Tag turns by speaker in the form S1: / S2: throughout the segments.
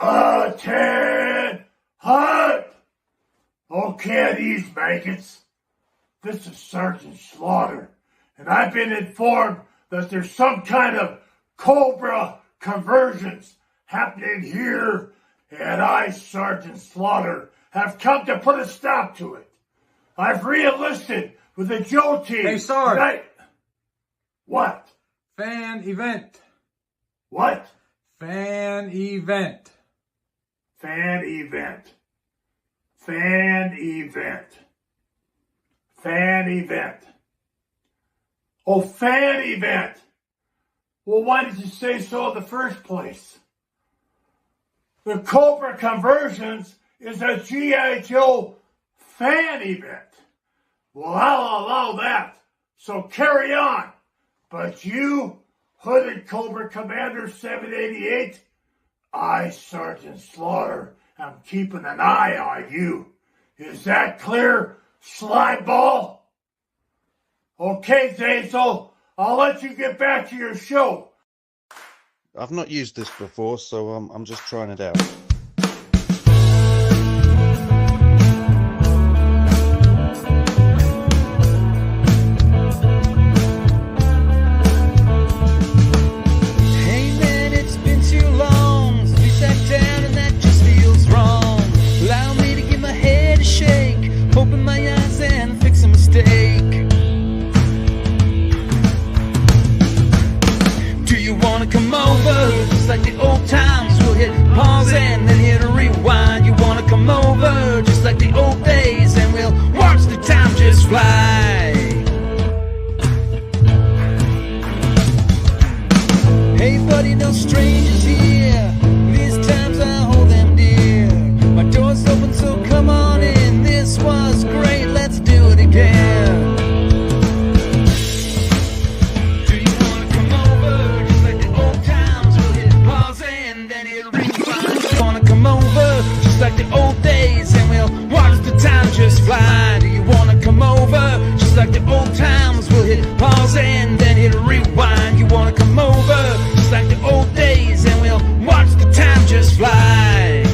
S1: Ted Hunt! Okay, these maggots. This is Sergeant Slaughter, and I've been informed that there's some kind of Cobra Convergence happening here, and I, Sergeant Slaughter, have come to put a stop to it. I've re-enlisted with the Joe team.
S2: Hey, Sarge.
S1: What?
S2: Fan event.
S1: What?
S2: Fan event.
S1: Fan event. Fan event. Fan event. Oh, fan event. Well, why did you say so in the first place? The Cobra Convergence is a G.I. Joe fan event. Well, I'll allow that. So carry on. But you, Hooded Cobra Commander 788, I, Sergeant Slaughter, am keeping an eye on you. Is that clear, slime ball? Okay, Zazel, I'll let you get back to your show.
S3: I've not used this before, so I'm just trying it out.
S4: Hey man, it's been too long since we sat down and that just feels wrong. Allow me to give my head a shake, open my eyes and fix a mistake. Do you wanna come over? Just like the old times, we'll hit pause and then hit a rewind. You wanna come over? Just like the old days, and we'll watch the time just fly. Hey buddy, no strangers here. These times I hold them dear. My door's open, so come on in. This was great, let's do it again. Do you wanna come over? Just like the old times, we'll hit pause and then hit rewind. You wanna come over? Just like the old days, and we'll watch the time just fly. Do you wanna come over? Just like the old times, we'll hit pause and then hit rewind. You wanna come over? Just like the old days, and we'll watch the time just fly.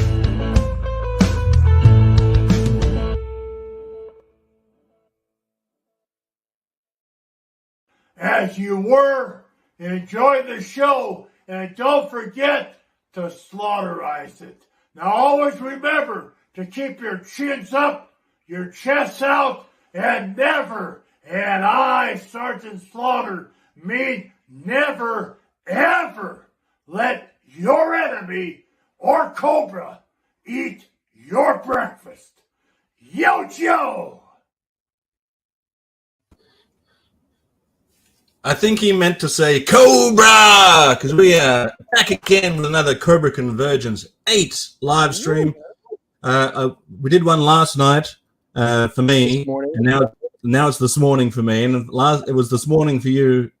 S1: As you were, enjoy the show, and don't forget to slaughterize it. Now always remember to keep your chins up, your chests out, and never, and I, Sergeant Slaughter, mean never, ever let your enemy or Cobra eat your breakfast. Yo, Joe!
S5: I think he meant to say Cobra, because we are back again with another Cobra Convergence 8 live stream. We did one last night for me, and now it's this morning for me, and it was this morning for you,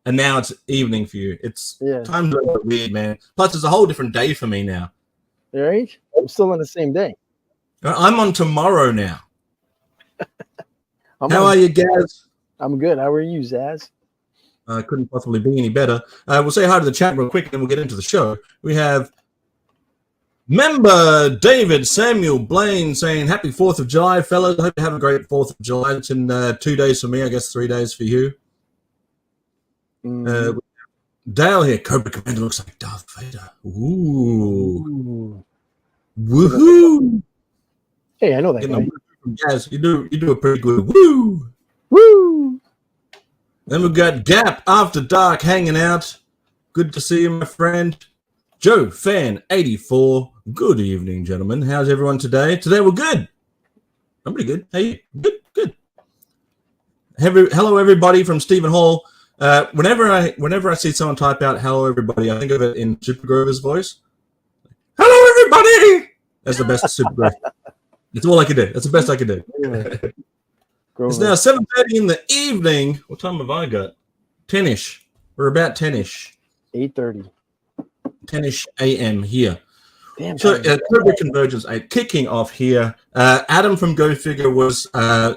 S5: and now it's evening for you. It's time's a little weird, man. Plus, it's a whole different day for me now.
S6: All right, I'm still on the same day.
S5: I'm on tomorrow now. How are you, Gazz?
S6: I'm good. How are you, Zaz?
S5: Couldn't possibly be any better. We'll say hi to the chat real quick, and then we'll get into the show. We have member David Samuel Blaine saying, "Happy 4th of July, fellas. I hope you have a great 4th of July. It's in 2 days for me, I guess 3 days for you." Dale here. Cobra Commander looks like Darth Vader. Ooh. Woohoo!
S6: Hey, I know that guy.
S5: Yes, you do a pretty good woo.
S6: Woo!
S5: Then we've got Gap After Dark hanging out. Good to see you, my friend. Joe Fan 84. Good evening, gentlemen. How's everyone today? Today we're good. I'm pretty good. Hey, good. Hello, everybody from Stephen Hall. Whenever I see someone type out "hello, everybody," I think of it in Super Grover's voice. Hello, everybody. That's the best Super Grover. That's all I can do. That's the best I can do. It's now 7:30 in the evening. What time have I got? 10-ish. We're about 10-ish.
S6: 8:30.
S5: 10-ish a.m. here.
S6: Damn.
S5: So, Cobra Convergence 8 kicking off here. Adam from Go Figure was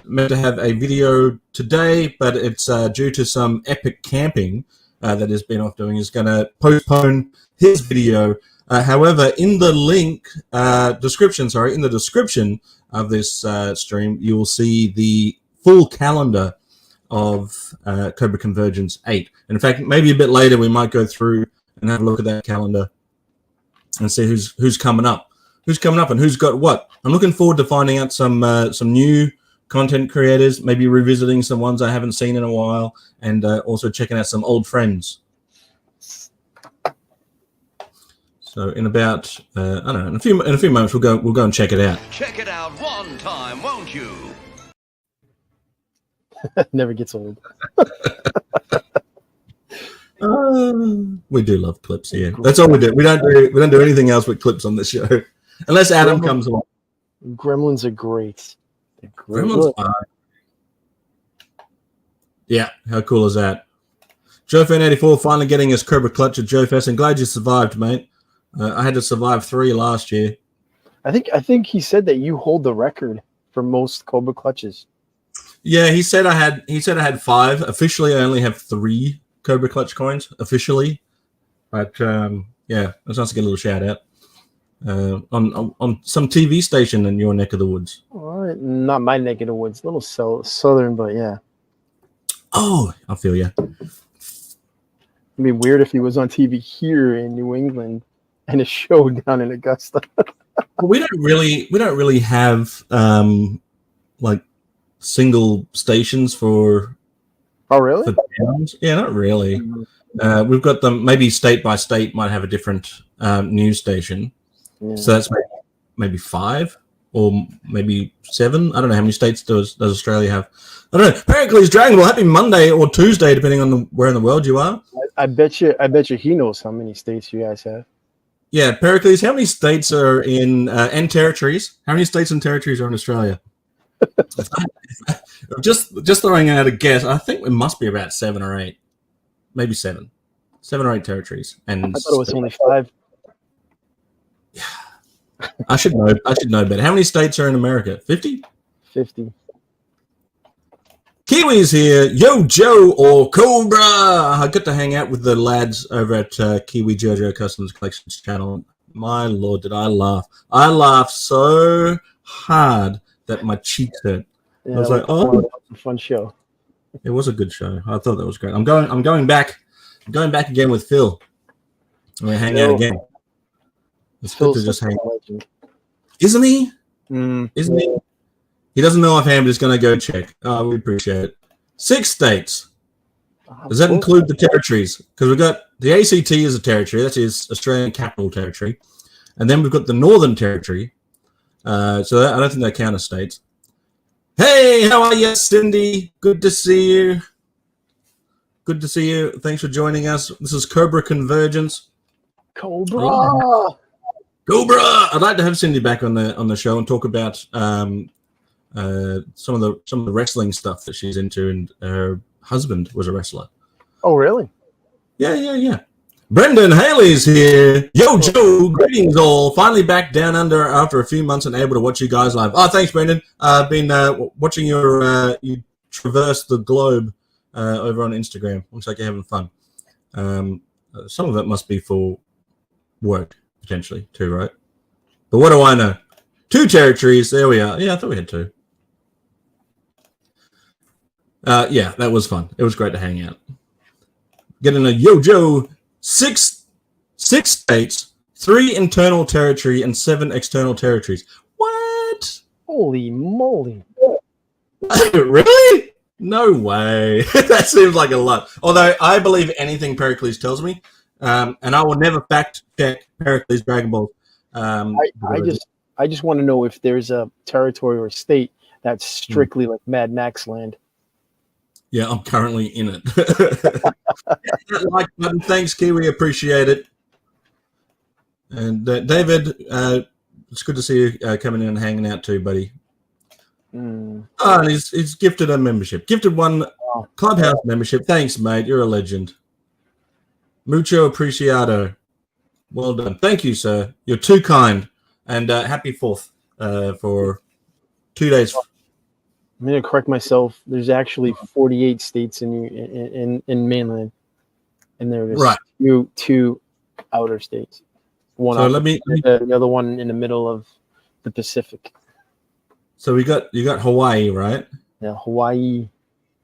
S5: meant to have a video today, but it's due to some epic camping that he's been off doing. He's going to postpone his video However, in the description of this stream, you will see the full calendar of Cobra Convergence 8. And in fact, maybe a bit later, we might go through and have a look at that calendar and see who's coming up, and who's got what. I'm looking forward to finding out some new content creators, maybe revisiting some ones I haven't seen in a while, and also checking out some old friends. So in about I don't know, in a few moments we'll go and check it out.
S7: Check it out one time, won't you?
S6: Never gets old.
S5: We do love clips here. That's all we do. We don't do anything else with clips on this show, unless Adam comes along.
S6: Gremlins are great. They're great.
S5: Gremlins are. Yeah, how cool is that? JoeFan84 finally getting his Cobra clutch at Joe Fest, and glad you survived, mate. I had to survive 3 last year.
S6: I think he said that you hold the record for most Cobra clutches.
S5: Yeah, he said I had 5. Officially, I only have 3 Cobra clutch coins officially. But yeah, it's nice to get a little shout out on some TV station in your neck of the woods.
S6: All right, not my neck of the woods, a little southern, but yeah.
S5: Oh, I feel you.
S6: It'd be weird if he was on TV here in New England and a show down in Augusta.
S5: Well, we don't really have like single stations for.
S6: Oh, really?
S5: For towns. Yeah, not really. We've got them. Maybe state by state might have a different news station.
S6: Yeah.
S5: So that's maybe 5 or maybe 7. I don't know how many states does Australia have. I don't know. Pericles Dragon Ball, happy Monday or Tuesday, depending on where in the world you are.
S6: I bet you he knows how many states you guys have.
S5: Yeah, Pericles, how many states are in and territories? How many states and territories are in Australia? just throwing out a guess. I think it must be about 7 or 8, maybe 7 or 8 territories. And
S6: I thought it was only 5.
S5: I should know better. How many states are in America? 50?
S6: 50.
S5: Kiwi's here. Yo, Joe or Cobra. I got to hang out with the lads over at Kiwi JoJo Customs Collections channel. My Lord, did I laugh. I laughed so hard that my cheeks hurt.
S6: Yeah,
S5: I was like, oh.
S6: Fun show.
S5: It was a good show. I thought that was great. I'm going back again with Phil. I'm going to hang out again. It's good to just hang out. Isn't he? Isn't he? He doesn't know offhand, but he's going to go check. Oh, we appreciate it. 6 states. Does that include the territories? Because we've got the ACT as a territory. That is Australian Capital Territory. And then we've got the Northern Territory. So I don't think they count as states. Hey, how are you, Cindy? Good to see you. Good to see you. Thanks for joining us. This is Cobra Convergence.
S6: Cobra!
S5: Cobra! I'd like to have Cindy back on the show and talk about some of the wrestling stuff that she's into, and her husband was a wrestler.
S6: Oh, really?
S5: Yeah. Brendan Haley's here. Yo, Joe, greetings all. Finally back down under after a few months and able to watch you guys live. Oh, thanks, Brendan. I've been watching you traverse the globe over on Instagram. Looks like you're having fun. Some of it must be for work, potentially, too, right? But what do I know? 2 territories. There we are. Yeah, I thought we had 2. Yeah, that was fun. It was great to hang out. Getting a Yo Joe. 6 states, 3 internal territory, and 7 external territories. What?
S6: Holy moly.
S5: Really? No way. That seems like a lot. Although I believe anything Pericles tells me, and I will never fact check Pericles Dragon Ball.
S6: I just want to know if there's a territory or state that's strictly like Mad Max land.
S5: Yeah, I'm currently in it. Hit that like button. Thanks, Kiwi. Appreciate it. And David, it's good to see you coming in and hanging out too, buddy. Oh, and he's gifted a membership. Gifted 1 Clubhouse membership. Thanks, mate. You're a legend. Mucho apreciado. Well done. Thank you, sir. You're too kind. And happy 4th for 2 days.
S6: I'm going to correct myself. There's actually 48 states in mainland, and there's
S5: right.
S6: two outer states. One
S5: So
S6: off
S5: let me.
S6: the other one in the middle of the Pacific.
S5: So you got Hawaii, right?
S6: Yeah, Hawaii.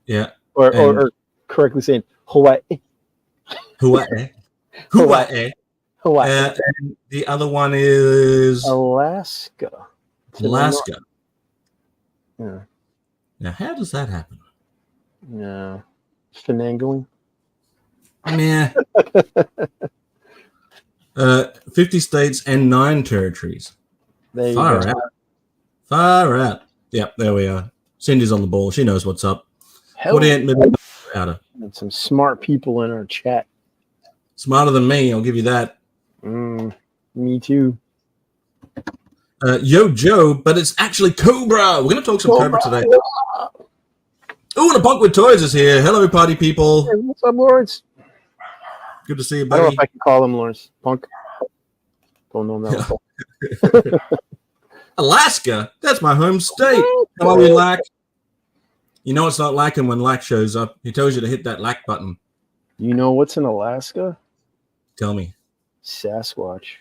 S5: Yeah.
S6: Or correctly saying Hawaii.
S5: Hawaii.
S6: Hawaii.
S5: And the other one is
S6: Alaska.
S5: Alaska.
S6: Yeah.
S5: Now, how does that happen?
S6: Yeah. Finagling.
S5: Yeah. 50 states and 9 territories.
S6: There you
S5: Far
S6: go.
S5: out. Far out. Yep, there we are. Cindy's on the ball. She knows what's up.
S6: Hell,
S5: 48 million outer.
S6: and some smart people in our chat.
S5: Smarter than me, I'll give you that.
S6: Me too.
S5: Yo, Joe, but it's actually Cobra. We're going to talk some Cobra today. Oh, and a Punk with Toys is here. Hello, party people.
S6: Hey, what's up, Lawrence?
S5: Good to see you,
S6: I don't know
S5: buddy.
S6: if I can call him Lawrence. Punk. Don't know that.
S5: Alaska? That's my home state. How are we, Lack? You know it's not lacking when Lack shows up. He tells you to hit that Lack button.
S6: You know what's in Alaska?
S5: Tell me.
S6: Sasquatch.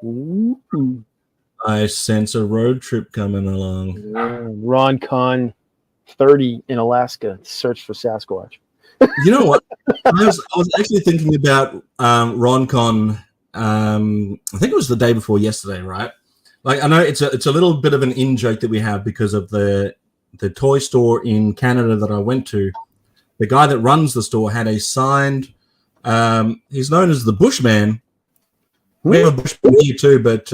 S6: Ooh.
S5: I sense a road trip coming along.
S6: Ron Con 30 in Alaska. Search for Sasquatch.
S5: You know what? I was actually thinking about RonCon. I think it was the day before yesterday, right? Like I know it's a little bit of an in joke that we have because of the toy store in Canada that I went to. The guy that runs the store had a signed. He's known as the Bushman. We have a Bushman here too, but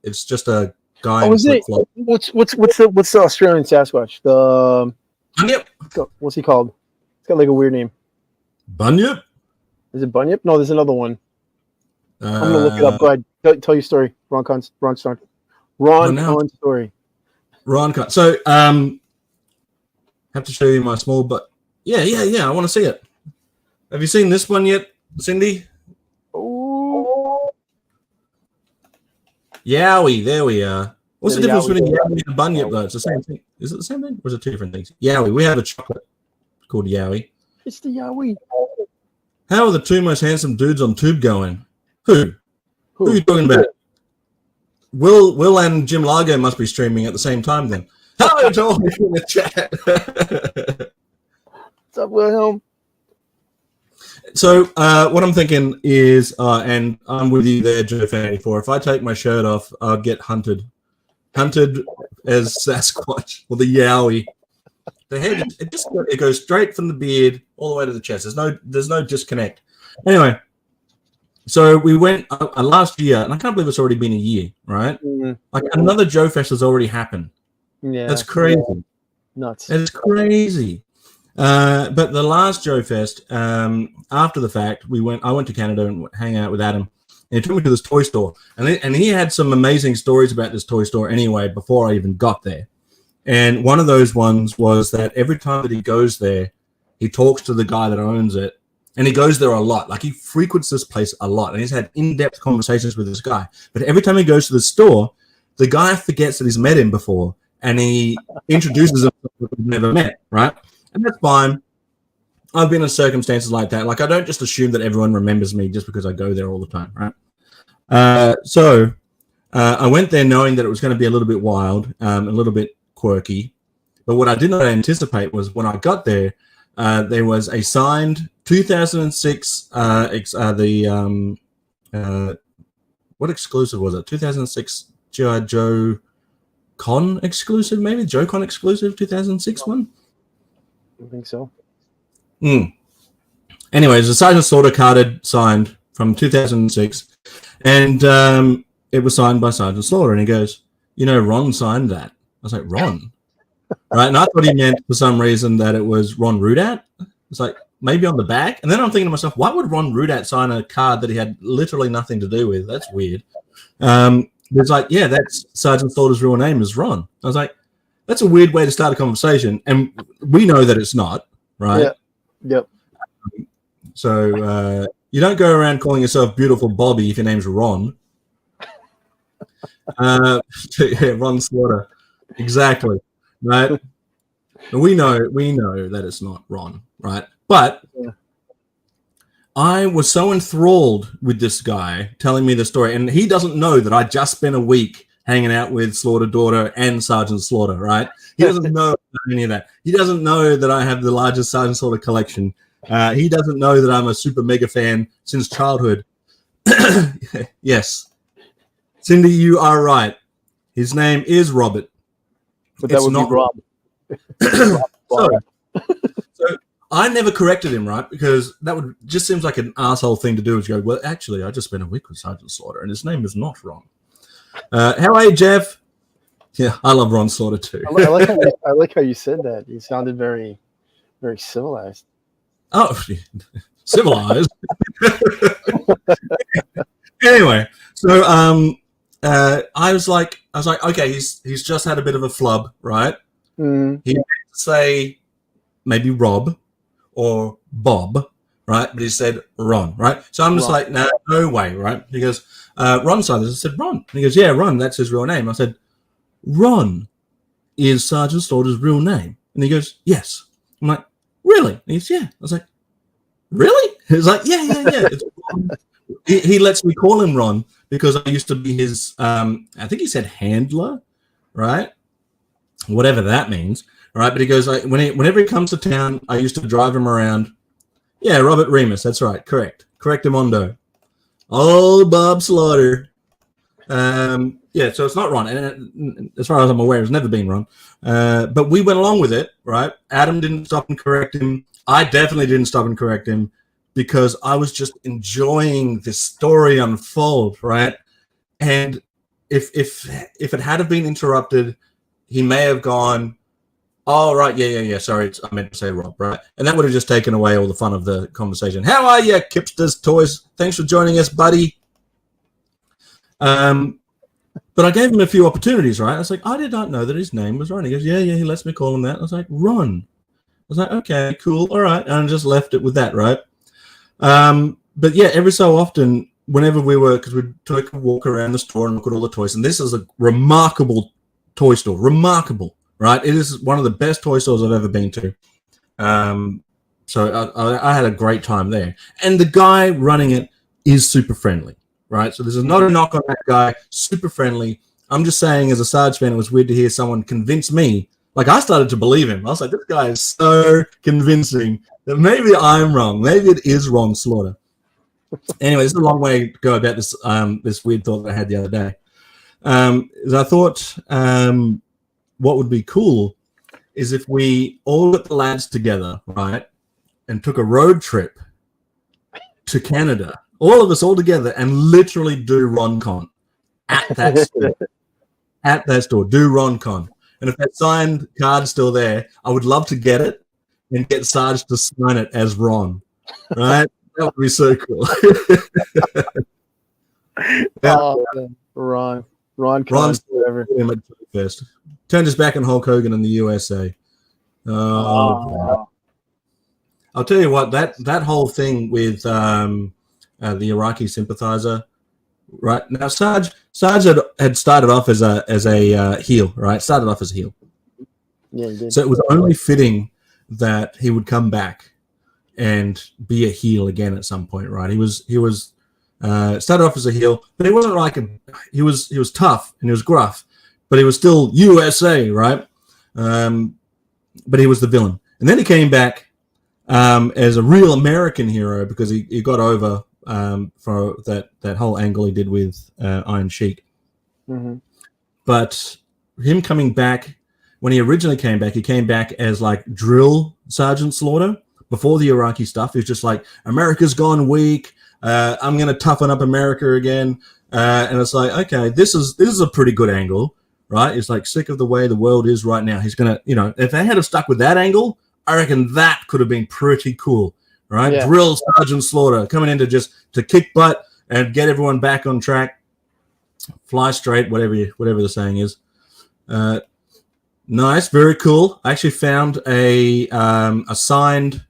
S5: it's just a guy.
S6: Oh, is it? What's the Australian Sasquatch? The
S5: Bunyip.
S6: what's he called? It's got like a weird name.
S5: Bunyip.
S6: Is it Bunyip? No, there's another one. I'm gonna look it up. Go ahead. Tell your story. Ron story.
S5: RonCon. So have to show you my small, but yeah. I want to see it. Have you seen this one yet, Cindy?
S6: Oh,
S5: Yowie, there we are. What's the difference
S6: Yowie.
S5: between Yowie and Bunyip, though? It's the same thing. Is it the same thing, or is it two different things? Yowie. We have a chocolate called Yowie.
S6: it's the Yowie.
S5: How are the two most handsome dudes on Tube going? Who are you talking about? Will and Jim Largo must be streaming at the same time then. Hello to all in the chat.
S6: What's up, Wilhelm?
S5: So what I'm thinking is, and I'm with you there, Joe Fan84. If I take my shirt off, I'll get hunted as Sasquatch or the Yowie. The head, it goes straight from the beard all the way to the chest. There's no disconnect. Anyway, so we went last year, and I can't believe it's already been a year, right? Like another Joe Fest has already happened.
S6: Yeah,
S5: That's crazy.
S6: Nuts.
S5: It's crazy. But the last Joe Fest, after the fact, I went to Canada and hang out with Adam, and he took me to this toy store, and he had some amazing stories about this toy store anyway before I even got there. And one of those ones was that every time that he goes there, he talks to the guy that owns it, and he goes there a lot. Like he frequents this place a lot, and he's had in-depth conversations with this guy. But every time he goes to the store, the guy forgets that he's met him before, and he introduces himself that we've never met, right? And that's fine. I've been in circumstances like that. Like I don't just assume that everyone remembers me just because I go there all the time, right? So I went there knowing that it was going to be a little bit wild, a little bit quirky. But what I did not anticipate was when I got there, there was a signed 2006 what exclusive was it? 2006 G.I. Joe Con exclusive, maybe Joe Con exclusive 2006 one.
S6: I think so.
S5: Anyways, the Sergeant Slaughter carded signed from 2006, and it was signed by Sergeant Slaughter. And he goes, Ron signed that. I was like, Ron? Right? And I thought he meant for some reason that it was Ron Rudat. It's like, maybe on the back. And then I'm thinking to myself, why would Ron Rudat sign a card that he had literally nothing to do with? That's weird. It's like, yeah, that's Sergeant Slaughter's real name is Ron. I was like, that's a weird way to start a conversation. And we know that it's not, right?
S6: Yeah. Yep.
S5: So you don't go around calling yourself Beautiful Bobby if your name's Ron. Yeah, Ron Slaughter. Exactly. Right? And we know that it's not Ron, right? But I was so enthralled with this guy telling me the story, and he doesn't know that I just spent a week hanging out with Slaughter Daughter and Sergeant Slaughter, right? He doesn't know any of that. He doesn't know that I have the largest Sergeant Slaughter collection. He doesn't know that I'm a super mega fan since childhood. Yes. Cindy, you are right. His name is Robert.
S6: But that
S5: It's
S6: would
S5: not
S6: be Rob.
S5: So I never corrected him, right? Because that would just seems like an asshole thing to do is go, well, actually, I just spent a week with Sergeant Slaughter, and his name is not Ron. How are you, Jeff? Yeah, I love Ron Slaughter too.
S6: I like how you said that. You sounded very, very civilized.
S5: Oh, civilized. Anyway, so I was like, okay, he's just had a bit of a flub, right?
S6: Mm.
S5: He meant to say maybe Rob or Bob, right? But he said Ron, right? So I'm just like, no way, right? He goes, Ron Silas. I said, Ron. And he goes, yeah, Ron, that's his real name. I said, Ron is Sergeant Slaughter's real name. And he goes, yes. I'm like, really? And he goes, yeah. I was like, really? He's like, yeah. It's Ron. He lets me call him Ron because I used to be his, I think he said handler, right? Whatever that means, right? But he goes, whenever he comes to town, I used to drive him around. Yeah, Robert Remus, that's right, correctamundo. Oh, Bob Slaughter. Yeah, so it's not Ron, and as far as I'm aware, it's never been Ron. But we went along with it, right? Adam didn't stop and correct him. I definitely didn't stop and correct him because I was just enjoying this story unfold, right? And if it had have been interrupted, he may have gone, oh, right, yeah, sorry, I meant to say Rob, right? And that would have just taken away all the fun of the conversation. How are you, Kipsters Toys? Thanks for joining us, buddy. But I gave him a few opportunities, right? I was like, I did not know that his name was Ron. He goes, yeah, he lets me call him that. I was like, Ron. I was like, okay, cool, all right. And I just left it with that, right? But yeah, every so often, whenever because we'd take a walk around the store and look at all the toys, and this is a remarkable toy store, remarkable, right? It is one of the best toy stores I've ever been to. So I had a great time there. And the guy running it is super friendly, right? So this is not a knock on that guy, super friendly. I'm just saying as a Sarge fan, it was weird to hear someone convince me. Like I started to believe him. I was like, this guy is so convincing that maybe I'm wrong. Maybe it is Ron Slaughter. Anyway, this is a long way to go about this this weird thought that I had the other day. Is I thought what would be cool is if we all got the lads together, right, and took a road trip to Canada, all of us all together, and literally do RonCon at that store. At that store, do RonCon. And if that signed card's still there, I would love to get it and get Sarge to sign it as Ron. Right? That would be so cool.
S6: Ron
S5: Ron's
S6: whatever.
S5: First. Turned his back on Hulk Hogan in the USA. I'll tell you what, that whole thing with the Iraqi sympathizer, right? Now Sarge had started off as a heel, right? Started off as a heel.
S6: Yeah, he did.
S5: So it was only fitting that he would come back and be a heel again at some point, right? He was started off as a heel, but he wasn't like he was tough and he was gruff, but he was still USA, right? But he was the villain, and then he came back as a real American hero because he got over for that whole angle he did with Iron Sheik.
S6: Mm-hmm.
S5: But him coming back, when he originally came back, he came back as like drill Sergeant Slaughter before the Iraqi stuff. He was just like, America's gone weak. I'm going to toughen up America again. And it's like, okay, this is a pretty good angle, right? It's like sick of the way the world is right now. He's going to, if they had stuck with that angle, I reckon that could have been pretty cool, right? Yeah. Drill Sergeant Slaughter coming in to kick butt and get everyone back on track, fly straight, whatever the saying is. Nice, very cool. I actually found a signed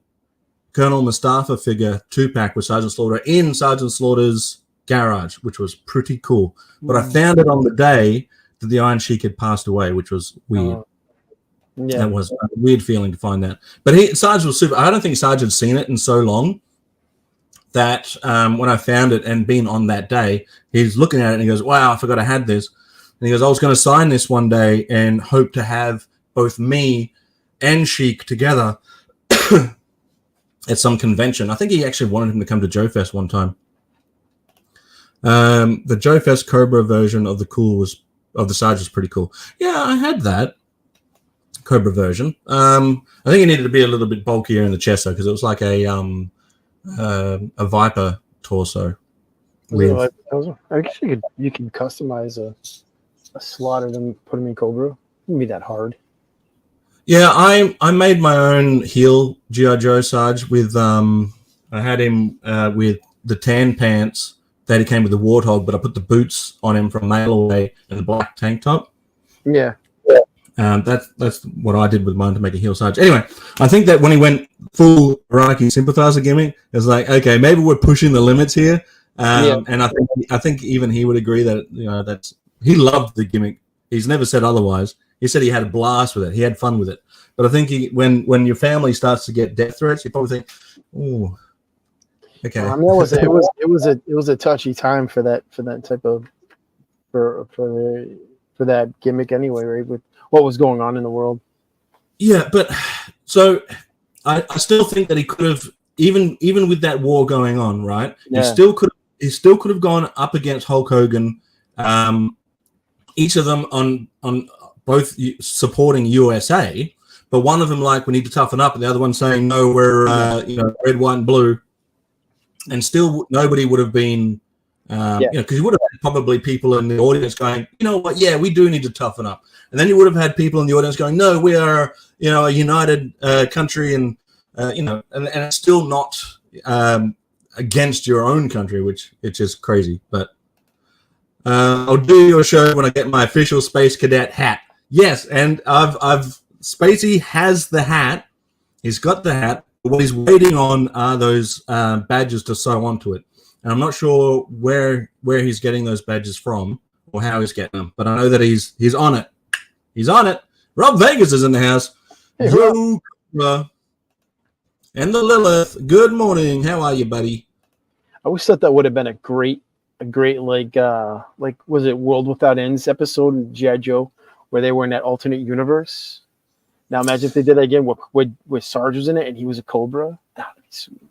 S5: Colonel Mustafa figure 2-pack with Sergeant Slaughter in Sergeant Slaughter's garage, which was pretty cool. But I found it on the day that the Iron Sheik had passed away, which was weird. Yeah. That was a weird feeling to find that. But Sarge was super. I don't think Sarge had seen it in so long that when I found it and been on that day, he's looking at it and he goes, "Wow, I forgot I had this." And he goes, "I was going to sign this one day and hope to have both me and Sheik together at some convention." I think he actually wanted him to come to Joe Fest one time. The Joe Fest Cobra version of the Sarge was pretty cool. Yeah, I had that Cobra version. I think it needed to be a little bit bulkier in the chest though, because it was like a Viper torso.
S6: I guess you can customize a slot and then put him in Cobra. It wouldn't be that hard.
S5: Yeah, I made my own heel G.I. Joe Sarge with I had him with the tan pants that he came with the Warthog, but I put the boots on him from Mail Away and the black tank top.
S6: Yeah.
S5: That's what I did with mine to make a heel Sarge. Anyway, I think that when he went full Iraqi sympathizer gimmick, it's like, okay, maybe we're pushing the limits here. And I think even he would agree that he loved the gimmick. He's never said otherwise. He said he had a blast with it. He had fun with it. But I think when your family starts to get death threats, you probably think, "Oh, okay."
S6: I mean, it was a touchy time for that type of for that gimmick anyway, right? With what was going on in the world.
S5: Yeah, but so I still think that he could have even with that war going on, right?
S6: Yeah.
S5: He still could have gone up against Hulk Hogan. Each of them on both supporting USA, but one of them like, we need to toughen up, and the other one saying, no, we're red, white, and blue, and still nobody would have been because you would have had probably people in the audience going, you know what, yeah, we do need to toughen up, and then you would have had people in the audience going, no, we are a united country, and and it's still not against your own country, which it's just crazy. But I'll do your show when I get my official Space Cadet hat. Yes, and I've Spacey has the hat. He's got the hat. What he's waiting on are those badges to sew onto it. And I'm not sure where he's getting those badges from or how he's getting them. But I know that he's on it. He's on it. Rob Vegas is in the house.
S6: Hey,
S5: Yo, and the Lilith. Good morning. How are you, buddy?
S6: I always thought that would have been a great like was it World Without Ends episode in G.I. Joe where they were in that alternate universe. Now imagine if they did that again with Sarge was in it and he was a Cobra. That would be sweet.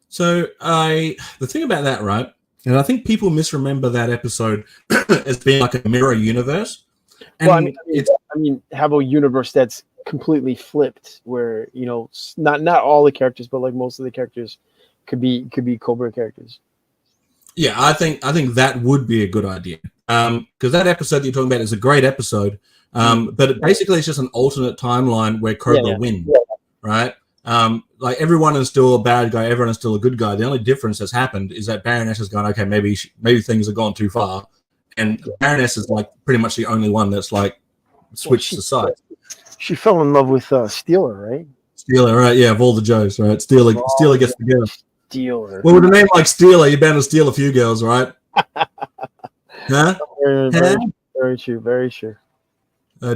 S5: So the thing about that, right, and I think people misremember that episode as being like a mirror universe. And
S6: well, I mean, have a universe that's completely flipped, where not all the characters, but like most of the characters could be Cobra characters.
S5: Yeah, I think that would be a good idea. Because that episode that you're talking about is a great episode. But basically it's just an alternate timeline where Cobra wins, right? Like everyone is still a bad guy, everyone is still a good guy. The only difference that's happened is that Baroness has gone, okay, maybe things have gone too far, and Baroness is like pretty much the only one that's like switched the side.
S6: She fell in love with Steeler, right?
S5: Steeler, right? Yeah, of all the Joes, right? Steeler gets the girl.
S6: Steeler.
S5: Well, with a name like Steeler, you're bound to steal a few girls, right? Huh?
S6: Very true. Very true.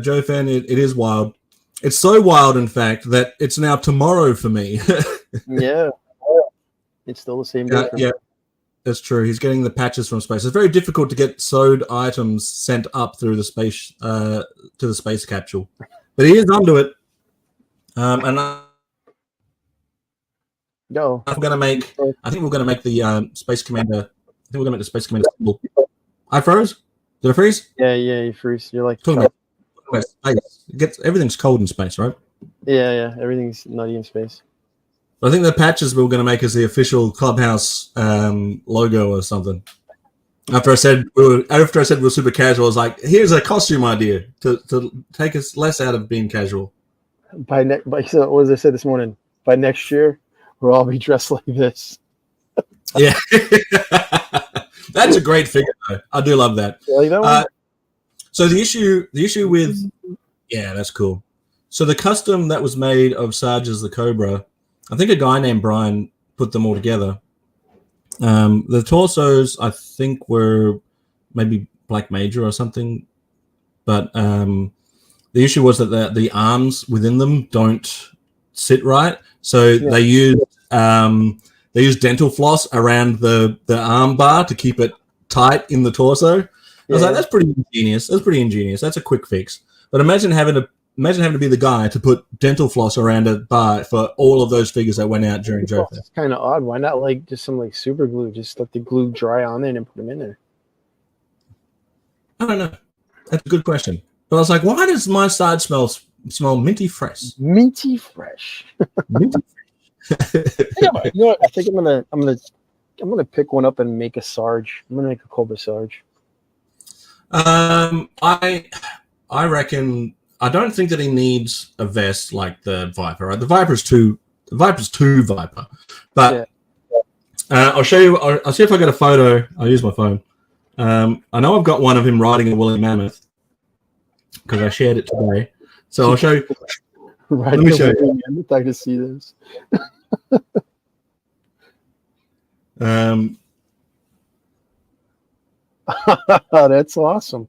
S5: Joe fan, it is wild. It's so wild, in fact, that it's now tomorrow for me.
S6: Yeah. It's still the same day.
S5: Yeah, that's true. He's getting the patches from space. It's very difficult to get sewed items sent up through the space to the space capsule, but he is onto it. And
S6: No.
S5: I think we're gonna make the Space Commander. I think we're gonna make the Space Commander symbol. I froze. Did I freeze?
S6: Yeah, you freeze. You're like
S5: Talking about space. Everything's cold in space, right?
S6: Yeah. Everything's nutty in space.
S5: I think the patches we were going to make as the official Clubhouse logo or something. After I said we were super casual, I was like, "Here's a costume idea to take us less out of being casual."
S6: So what as I said this morning, by next year we'll all be dressed like this.
S5: Yeah, that's a great figure, though. I do love that.
S6: You like that one?
S5: So the issue with that's cool. So the custom that was made of Sarge as the Cobra, I think a guy named Brian put them all together. The torsos, I think, were maybe Black Major or something, but the issue was that the arms within them don't sit right. So they used they use dental floss around the arm bar to keep it tight in the torso. I was like, that's pretty ingenious. That's a quick fix. But imagine having to be the guy to put dental floss around a bar for all of those figures that went out during Joe Fest.
S6: It's kind of odd. Why not like just some like super glue? Just let the glue dry on there and put them in there.
S5: I don't know. That's a good question. But I was like, why does my side smell minty fresh?
S6: Minty fresh.
S5: Minty fresh.
S6: Yeah, you know what? I think I'm gonna pick one up and make a Sarge. I'm gonna make a Cobra Sarge.
S5: I reckon. I don't think that he needs a vest like the Viper. Right? The Viper's too Viper. But I'll show you. I'll see if I get a photo. I'll use my phone. I know I've got one of him riding a woolly mammoth because I shared it today. So I'll show you.
S6: Let
S5: me show you.
S6: I'd like to see this. That's awesome.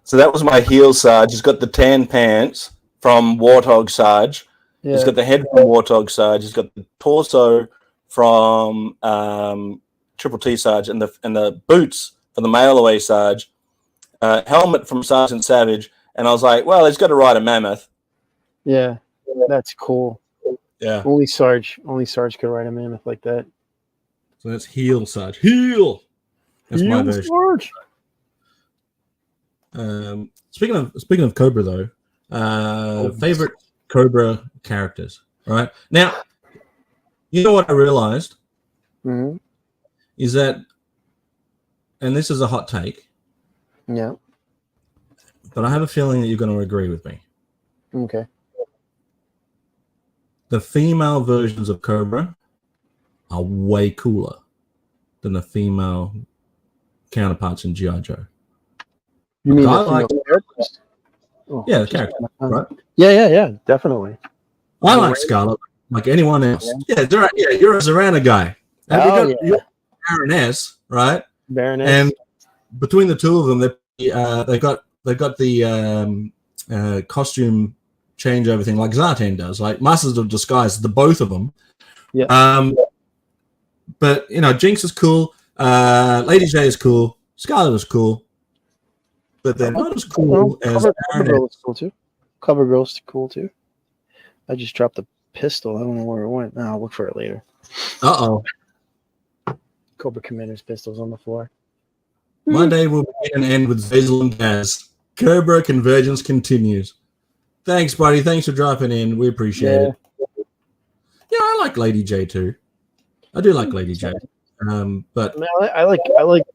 S8: So that was my heel Sarge. He's got the tan pants from Warthog Sarge.
S6: Yeah.
S8: He's got the head from Warthog Sarge. He's got the torso from Triple T Sarge, and the boots from the Mail Away Sarge. Helmet from Sergeant Savage. And I was like, well, he's got to ride a mammoth.
S6: Yeah, that's cool.
S5: Yeah.
S6: Only Sarge could ride a mammoth like that.
S5: So that's heel Sarge. Heel. That's my
S6: Heel
S5: version.
S6: Sarge.
S5: Speaking of Cobra though, favorite Cobra characters. Right now, you know what I realized is that, and this is a hot take.
S6: Yeah.
S5: But I have a feeling that you're going to agree with me.
S6: Okay.
S5: The female versions of Cobra are way cooler than the female counterparts in G.I. Joe.
S6: You mean
S5: the
S6: characters?
S5: Yeah, the character, right?
S6: Yeah, definitely.
S5: I like Scarlet like anyone else. Yeah, you're a Zorana guy. And you're Baroness, right?
S6: Baroness.
S5: And between the two of them, they got the costume changeover thing like Zartan does, like Masters of Disguise, the both of them.
S6: Yeah.
S5: But Jinx is cool. Lady J is cool. Scarlet is cool. But they're not as cool as
S6: Cover Girl is cool too. Cover Girl's cool too. I just dropped a pistol. I don't know where it went. No, I'll look for it later.
S5: Uh-oh.
S6: Cobra Commander's pistols on the floor.
S5: My day will begin and end with Zazel and Gazz. Cobra Convergence continues. Thanks, buddy. Thanks for dropping in. We appreciate it. Yeah, I like Lady J too. I do like Lady J. But
S6: I like.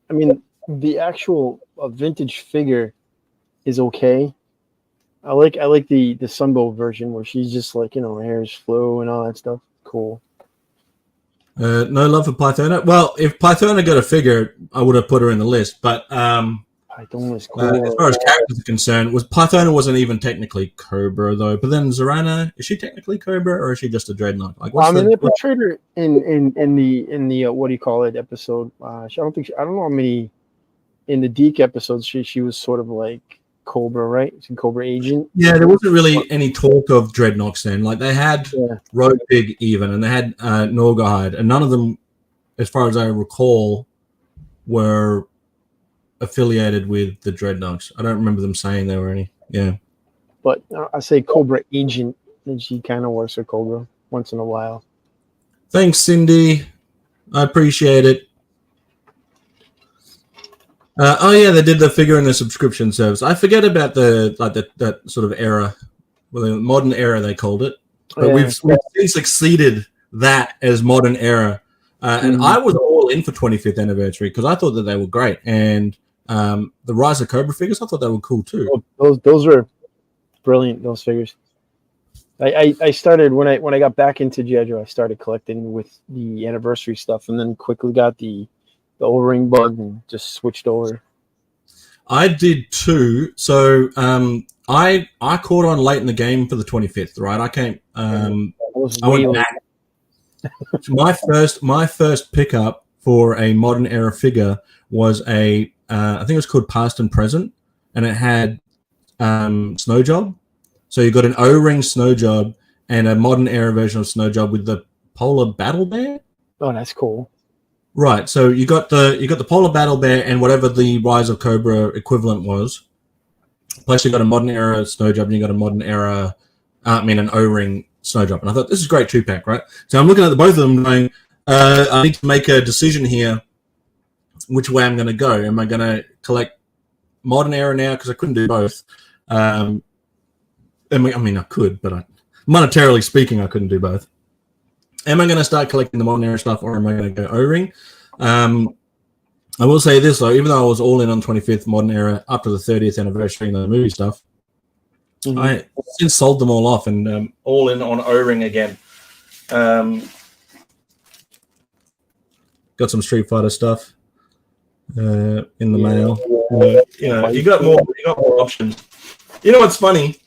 S6: I mean, the actual vintage figure is okay. I like the Sunbow version where she's just like, her hair's flow and all that stuff. Cool.
S5: No love for Pythona. Well, if Pythona got a figure, I would have put her in the list. But
S6: Pythona is cool.
S5: as far as characters are concerned, Pythona wasn't even technically Cobra though. But then Zorana, is she technically Cobra or is she just a dreadnought? Like,
S6: they portrayed her in the what do you call it episode? I don't know how many in the Deke episodes she was sort of like Cobra, right? She's a Cobra agent.
S5: Yeah, there wasn't really any talk of dreadnoughts then. Like they had Road Pig even, and they had Norgahide, and none of them, as far as I recall, were affiliated with the dreadnoughts. I don't remember them saying there were any. Yeah,
S6: but I say Cobra agent, and she kind of works for Cobra once in a while.
S5: Thanks, Cindy. I appreciate it. They did the figure in the subscription service. I forget about that sort of era, the modern era they called it. But we've since exceeded that as modern era. And I was all in for 25th anniversary because I thought that they were great. And the Rise of Cobra figures, I thought they were cool too.
S6: Those were brilliant. Those figures. I started when I got back into G.I. Joe. I started collecting with the anniversary stuff, and then quickly got the O-ring bug and just switched over.
S5: I did too. So I caught on late in the game for the 25th, right? I came I went back. my first pickup for a modern era figure was I think it was called Past and Present, and it had Snow Job. So you got an O-ring Snow Job and a modern era version of Snow Job with the Polar Battle Bear.
S6: Oh, that's cool.
S5: Right. So you got the polar battle bear and whatever the Rise of Cobra equivalent was. Plus you got a modern era snow job and you got a modern era, an O-ring snow job. And I thought this is a great 2-pack, right? So I'm looking at both of them going, I need to make a decision here which way I'm going to go. Am I going to collect modern era now because I couldn't do both? I could, but monetarily speaking, I couldn't do both. Am I going to start collecting the modern era stuff, or am I going to go O-ring? I will say this though, even though I was all in on 25th modern era up to the 30th anniversary and the movie stuff, I since sold them all off and all in on O-ring again. Got some Street Fighter stuff in the mail. You got more options. You know what's funny?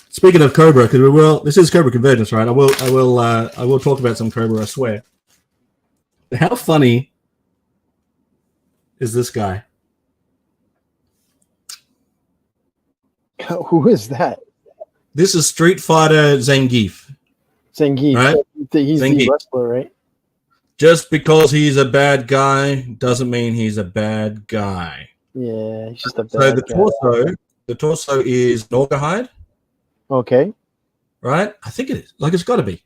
S5: Speaking of Cobra, because this is Cobra Convergence, right? I will talk about some Cobra, I swear. How funny is this guy?
S6: Who is that?
S5: This is Street Fighter Zangief.
S6: Zangief,
S5: right?
S6: He's
S5: Zangief.
S6: the wrestler, right?
S5: Just because he's a bad guy doesn't mean he's a bad guy.
S6: Yeah, he's just a bad
S5: So
S6: guy.
S5: the torso is Norga hide,
S6: Okay.
S5: right? I think it is. Like it's got to be.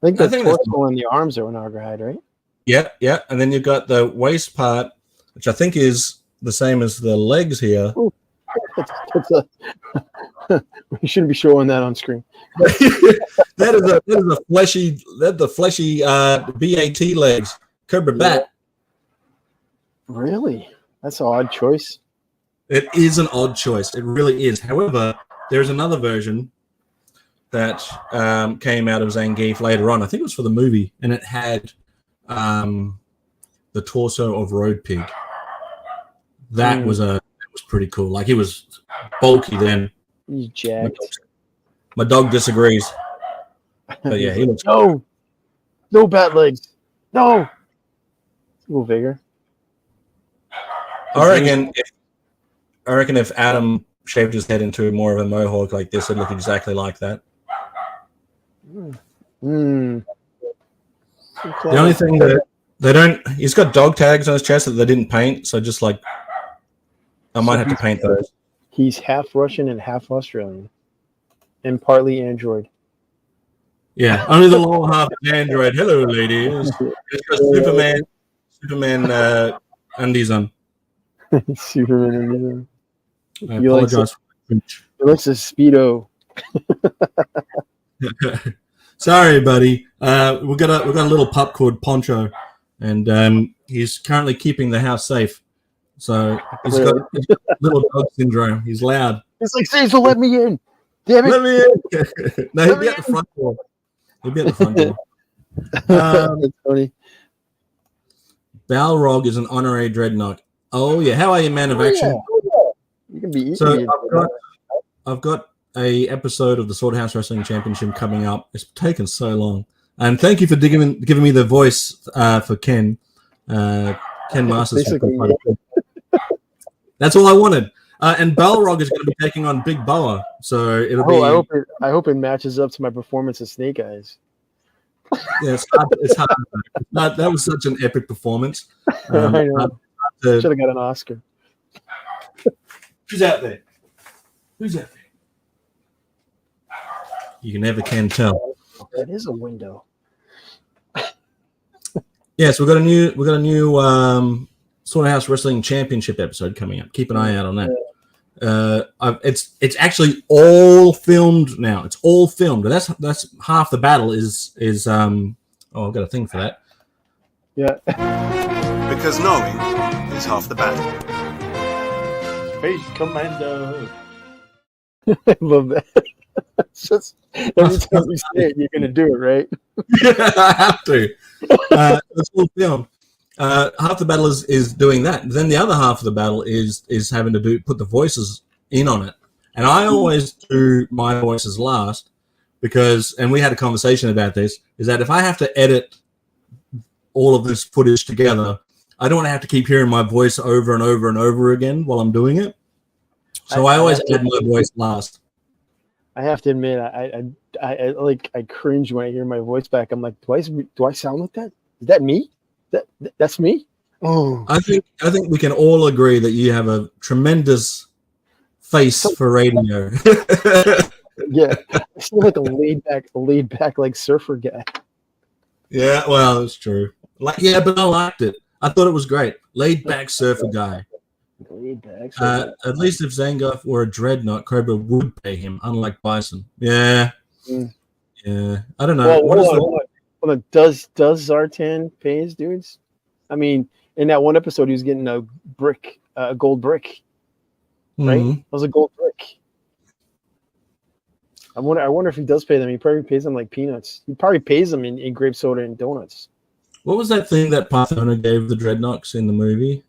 S6: I think the
S5: think that's-
S6: torso and the arms are Nagarhide, right?
S5: Yeah. And then you've got the waist part, which I think is the same as the legs here.
S6: We shouldn't be showing that on screen.
S5: that is the fleshy BAT legs. Cobra Bat.
S6: Really? That's an odd choice.
S5: It is an odd choice. It really is. However, there's another version that came out of Zangief later on. I think it was for the movie, and it had the torso of Road Pig. That was pretty cool. Like he was bulky then.
S6: He's jacked.
S5: My dog disagrees. But yeah, he looks
S6: No bat legs. No. Go Vigor.
S5: I reckon if Adam shaved his head into more of a mohawk like this, it'd look exactly like that. The only thing that they don't, he's got dog tags on his chest that they didn't paint, so just like I might have to paint those.
S6: He's half Russian and half Australian, and partly android.
S5: Yeah, only the lower half is android. Hello, ladies. It's got Superman undies on.
S6: Superman.
S5: I apologize for the French.
S6: It looks a Speedo.
S5: Sorry, buddy. We got a little pup called Poncho, and he's currently keeping the house safe. So he's got little dog syndrome. He's loud.
S6: It's like, Cecil, let me in. Damn it.
S5: Let me in. No, he'll be at the front door. He'll be at the front door.
S6: That's funny.
S5: Balrog is an honorary dreadnought. Oh yeah, how are you, man of action?
S6: Yeah. You can be easy.
S5: So I've got a episode of the Sword House Wrestling Championship coming up. It's taken so long, and thank you for giving me the voice for Ken. Ken Masters. That's all I wanted. And Balrog is going to be taking on Big Boa, so it'll be.
S6: I hope it matches up to my performance as Snake Eyes.
S5: Yeah, it's hard. That was such an epic performance.
S6: I know. Should have got an Oscar.
S5: Who's out there? Who's out there? You never can tell.
S6: That is a window.
S5: Yes, we've got a new Sword House Wrestling Championship episode coming up. Keep an eye out on that. It's actually all filmed now. It's all filmed. That's half the battle is I've got a thing for that.
S6: Yeah.
S9: Because knowing is half the battle.
S1: Space Commando.
S6: I love that. It's just, every time you say it, you're going to do it, right?
S5: Yeah, I have to. It's all filmed. Half the battle is doing that. Then the other half of the battle is having to put the voices in on it. And I always do my voices last because, and we had a conversation about this, is that if I have to edit all of this footage together, I don't want to have to keep hearing my voice over and over and over again while I'm doing it. So I always add my voice last.
S6: I have to admit, I cringe when I hear my voice back. I'm like, do I sound like that? Is that me? That's me. Oh,
S5: I think we can all agree that you have a tremendous face for radio.
S6: yeah. I seem like a laid back like surfer guy.
S5: Yeah, well, that's true. Like, yeah, but I liked it. I thought it was great. Laid back surfer guy.
S6: Laid back.
S5: At least if Zangoff were a dreadnought, Cobra would pay him, unlike Bison. Yeah.
S6: Mm.
S5: Yeah. I don't know.
S6: Well,
S5: What is the-
S6: hold on. Does Zartan pay his dudes? I mean, in that one episode, he was getting a brick, a gold brick, right?
S5: Mhm.
S6: That was a gold brick. I wonder if he does pay them. He probably pays them like peanuts. He probably pays them in grape soda and donuts.
S5: What was that thing that Parthona gave the dreadnoughts in the movie?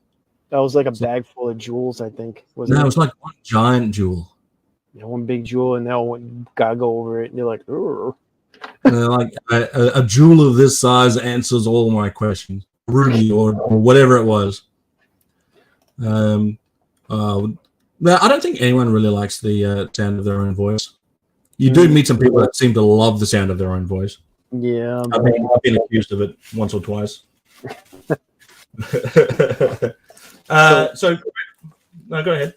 S6: That was like a bag full of jewels, I think.
S5: No, it was like one giant jewel.
S6: Yeah, one big jewel, and now one gotta go over it. And you're like, "Ugh."
S5: And they're like a jewel of this size answers all my questions. Ruby or whatever it was. No, I don't think anyone really likes the sound of their own voice. You do meet some people that seem to love the sound of their own voice.
S6: Yeah,
S5: I've been accused of it once or twice. So, no, go ahead.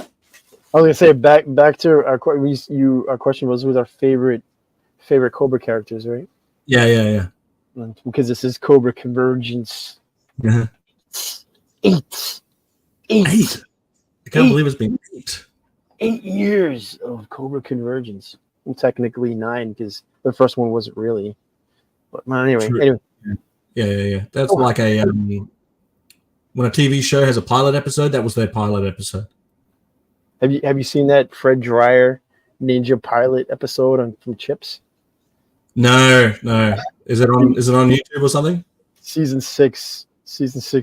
S6: I was gonna say back to our our question was with our favorite Cobra characters, right?
S5: Yeah.
S6: Because this is Cobra Convergence.
S5: Yeah.
S6: Eight.
S5: I can't believe it's been 8.
S6: 8 years of Cobra Convergence. Well, technically 9 because the first one wasn't really. But anyway.
S5: True. Yeah. That's like a when a TV show has a pilot episode, that was their pilot episode.
S6: Have you seen that Fred Dryer Ninja pilot episode from Chips?
S5: No. Is it on YouTube or something?
S6: Season 6,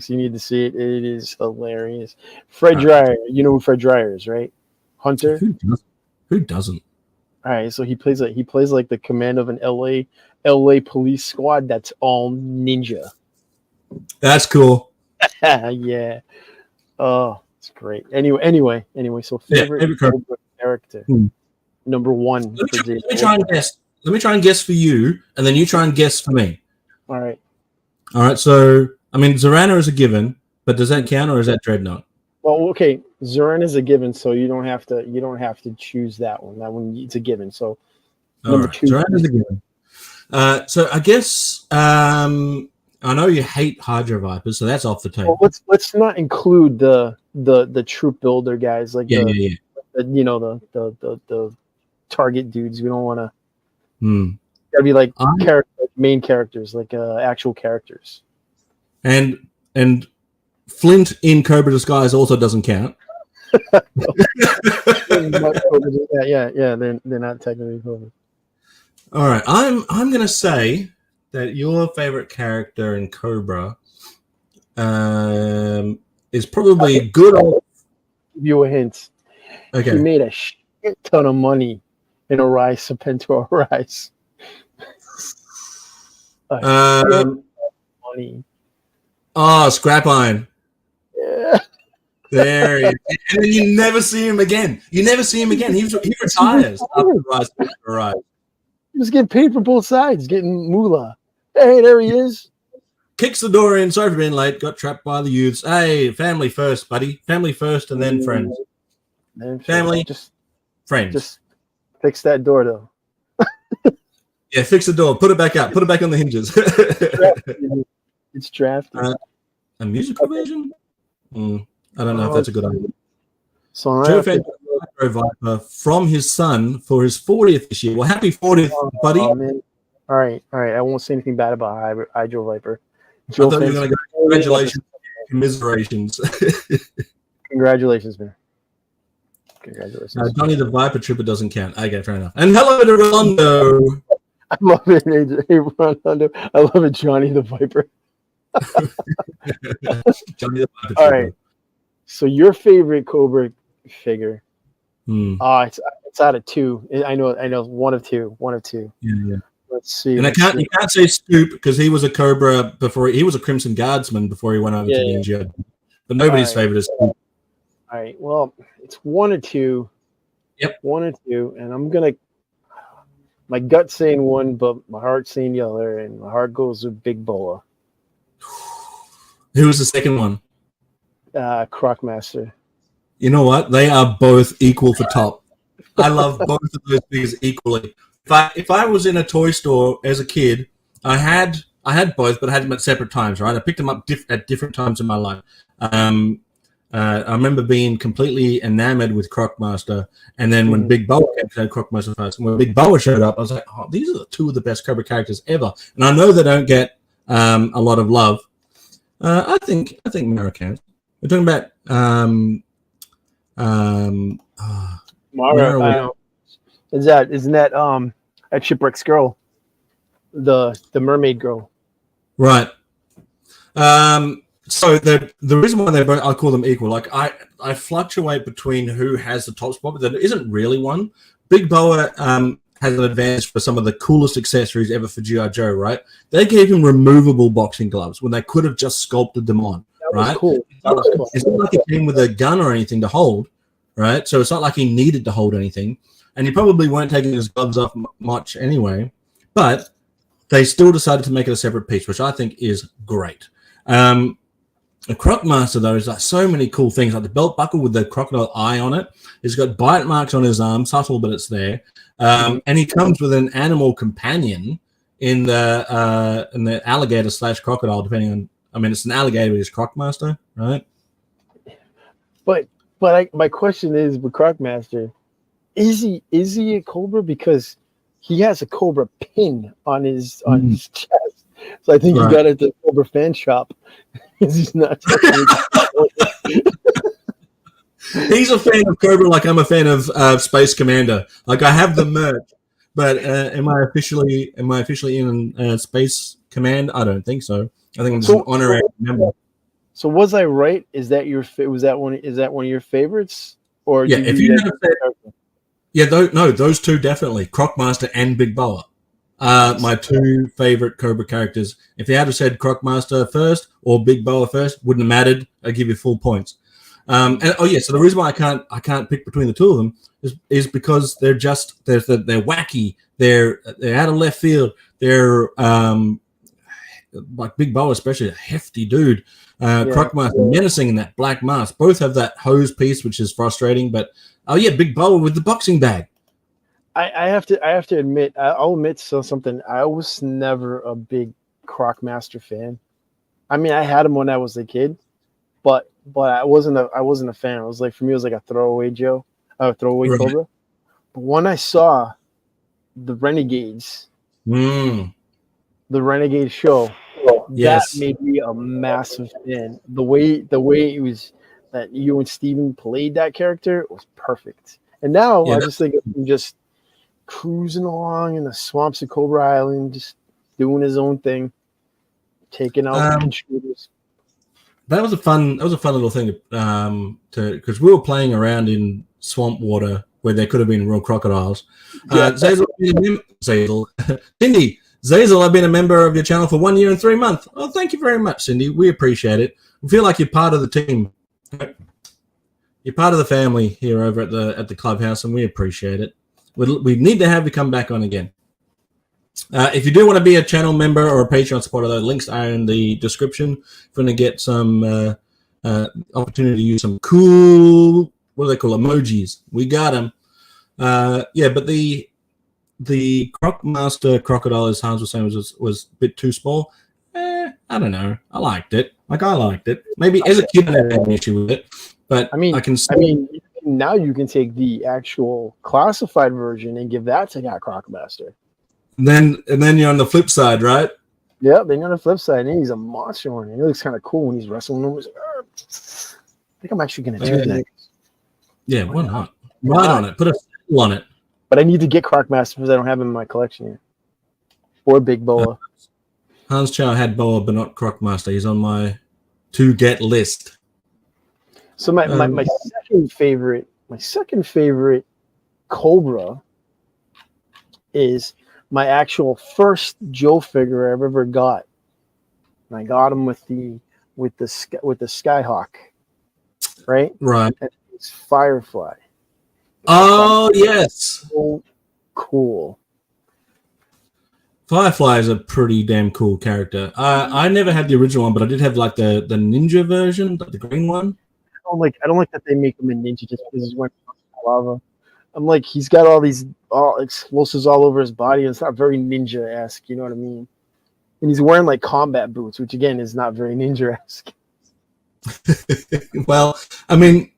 S6: you need to see it. It is hilarious. Fred Dryer, you know who Fred Dryer is, right? Hunter.
S5: Who doesn't?
S6: All right, so he plays like the command of an LA police squad that's all ninja.
S5: That's cool.
S6: Yeah. Oh, it's great. Anyway. So favorite character. Number 1.
S5: Let me try and guess. Let me try and guess for you, and then you try and guess for me.
S6: All right.
S5: So I mean, Zorana is a given, but does that count, or is that Dreadnought?
S6: Well, okay, Zoran is a given, so you don't have to choose that one. That one, it's a given. So number 2.
S5: Zoran is a given. So I guess I know you hate Hydra Vipers, so that's off the table.
S6: Well, let's not include the troop builder guys like the target dudes. We don't want to. Gotta be like main characters, like actual characters.
S5: And Flint in Cobra Disguise also doesn't count.
S6: Yeah. They're not technically Cobra.
S5: All right, I'm gonna say that your favorite character in Cobra is probably good old.
S6: Give you a hint.
S5: Okay.
S6: He made a shit ton of money in Arise, Serpentor Arise. Money.
S5: Oh, Scrap Iron.
S6: Yeah.
S5: There he is. And then you never see him again. He retires after Rise.
S6: He was getting paid for both sides, getting moolah. Hey, there he is.
S5: Kicks the door in. Sorry for being late. Got trapped by the youths. Hey, family first, buddy. Family first, and then friends. Family, friends.
S6: Just fix that door, though.
S5: Yeah, fix the door. Put it back up. Put it back on the hinges.
S6: It's drafted.
S5: A musical version? I don't know if that's a good idea.
S6: So
S5: Joe Viper from his son for his 40th this year. Well, happy 40th, buddy.
S6: Man. All right. I won't say anything bad about Hydro Viper.
S5: I thought you were going to go, congratulations, commiserations.
S6: Congratulations, man. Congratulations.
S5: Johnny the Viper Trooper doesn't count. Okay, fair enough. And hello to Rolando.
S6: I love it, AJ. Hey, Rolando. I love it, Johnny the Viper.
S5: Johnny the Viper Trooper.
S6: All right. So your favorite Cobra figure? It's out of 2. I know. One of two.
S5: Yeah.
S6: Let's see.
S5: And you can't say Scoop because he was a Cobra before. He was a Crimson Guardsman before he went over to the NGO. But nobody's favorite is Scoop.
S6: All right. Well, it's 1 or 2.
S5: Yep.
S6: 1 or 2, and I'm gonna. My gut's saying 1, but my heart's saying the other, and my heart goes with Big Boa.
S5: Who was the second one?
S6: Crocmaster.
S5: You know what? They are both equal for top. I love both of those figures equally. If I was in a toy store as a kid, I had both, but I had them at separate times. Right, I picked them up at different times in my life. I remember being completely enamored with Crocmaster, and then when Big Boa came to Crocmaster first, and when Big Boa showed up, I was like, "Oh, these are two of the best Cobra characters ever." And I know they don't get a lot of love. I think Americans. We're talking about
S6: Mara. Isn't that Shipwreck's girl, the mermaid girl?
S5: Right. So the reason why I call them equal, like I fluctuate between who has the top spot, but there isn't really one. Big Boa has an advantage for some of the coolest accessories ever for G.I. Joe, right? They gave him removable boxing gloves when they could have just sculpted them on, right?
S6: Was cool.
S5: It's not like he came with a gun or anything to hold, right? So it's not like he needed to hold anything. And he probably weren't taking his gloves off much anyway. But they still decided to make it a separate piece, which I think is great. The Crocmaster, though, is like so many cool things, like the belt buckle with the crocodile eye on it. He's got bite marks on his arm, subtle, but it's there. And he comes with an animal companion in the alligator / crocodile, depending on. I mean, it's an alligator, but he's Crocmaster, right?
S6: But my question is, with Crocmaster, is he a Cobra? Because he has a Cobra pin on his chest. So I think he got it at the Cobra fan shop. He's not.
S5: He's a fan of Cobra, like I'm a fan of Space Commander. Like I have the merch, but am I officially in Space Command? I don't think so. I think I'm just an honorary member.
S6: So was I right? Is that one of your favorites? Or
S5: yeah, if you had said, yeah, those two definitely, Crocmaster and Big Boa. My two favorite Cobra characters. If you had said Crocmaster first or Big Boa first, wouldn't have mattered. I'd give you full points. So the reason why I can't pick between the two of them is because they're wacky. They're out of left field. They're like Big Boa, especially a hefty dude. Crocmaster menacing in that black mask. Both have that hose piece, which is frustrating. But Big Boa with the boxing bag.
S6: I have to admit, I'll admit something. I was never a big Crocmaster fan. I mean, I had him when I was a kid, but I wasn't a fan. It was like, for me, it was like a throwaway Cobra. But when I saw the Renegades, the Renegade show, that made me a massive fan. The way it was that you and Steven played that character was perfect. And now I just think of him just cruising along in the swamps of Cobra Island, just doing his own thing, taking out intruders.
S5: That was a fun little thing because we were playing around in swamp water where there could have been real crocodiles. Cindy, Zazel, I've been a member of your channel for 1 year and 3 months. Oh, thank you very much, Cindy. We appreciate it. We feel like you're part of the team. You're part of the family here over at the clubhouse, and we appreciate it. We need to have you come back on again. If you do want to be a channel member or a Patreon supporter, the links are in the description. If you want to get some opportunity to use some cool, what do they call emojis? We got them. But the Crocmaster crocodile, as Hans was saying, was a bit too small. I don't know. I liked it. Maybe as a kid I had an issue with it, but
S6: now you can take the actual classified version and give that to that Crocmaster.
S5: And then you're on the flip side, right?
S6: Yeah, then you're on the flip side, and he's a monster one. And it looks kind of cool when he's wrestling him. Like, I think I'm actually going to do that.
S5: Yeah, why not? Right on it. Put a seal on it.
S6: But I need to get Crocmaster because I don't have him in my collection yet. Or Big Boa.
S5: Hans Chow had Boa, but not Crocmaster. He's on my to-get list.
S6: So my second favorite Cobra is my actual first Joe figure I've ever got. And I got him with the Skyhawk, right?
S5: Right.
S6: And it's Firefly.
S5: Oh yes.
S6: So cool.
S5: Firefly is a pretty damn cool character. I never had the original one, but I did have like the ninja version, the green one.
S6: I don't like that they make him a ninja just because he's wearing lava. I'm like, he's got all these explosives all over his body, and it's not very ninja-esque, you know what I mean? And he's wearing like combat boots, which again is not very ninja-esque.
S5: Well, I mean,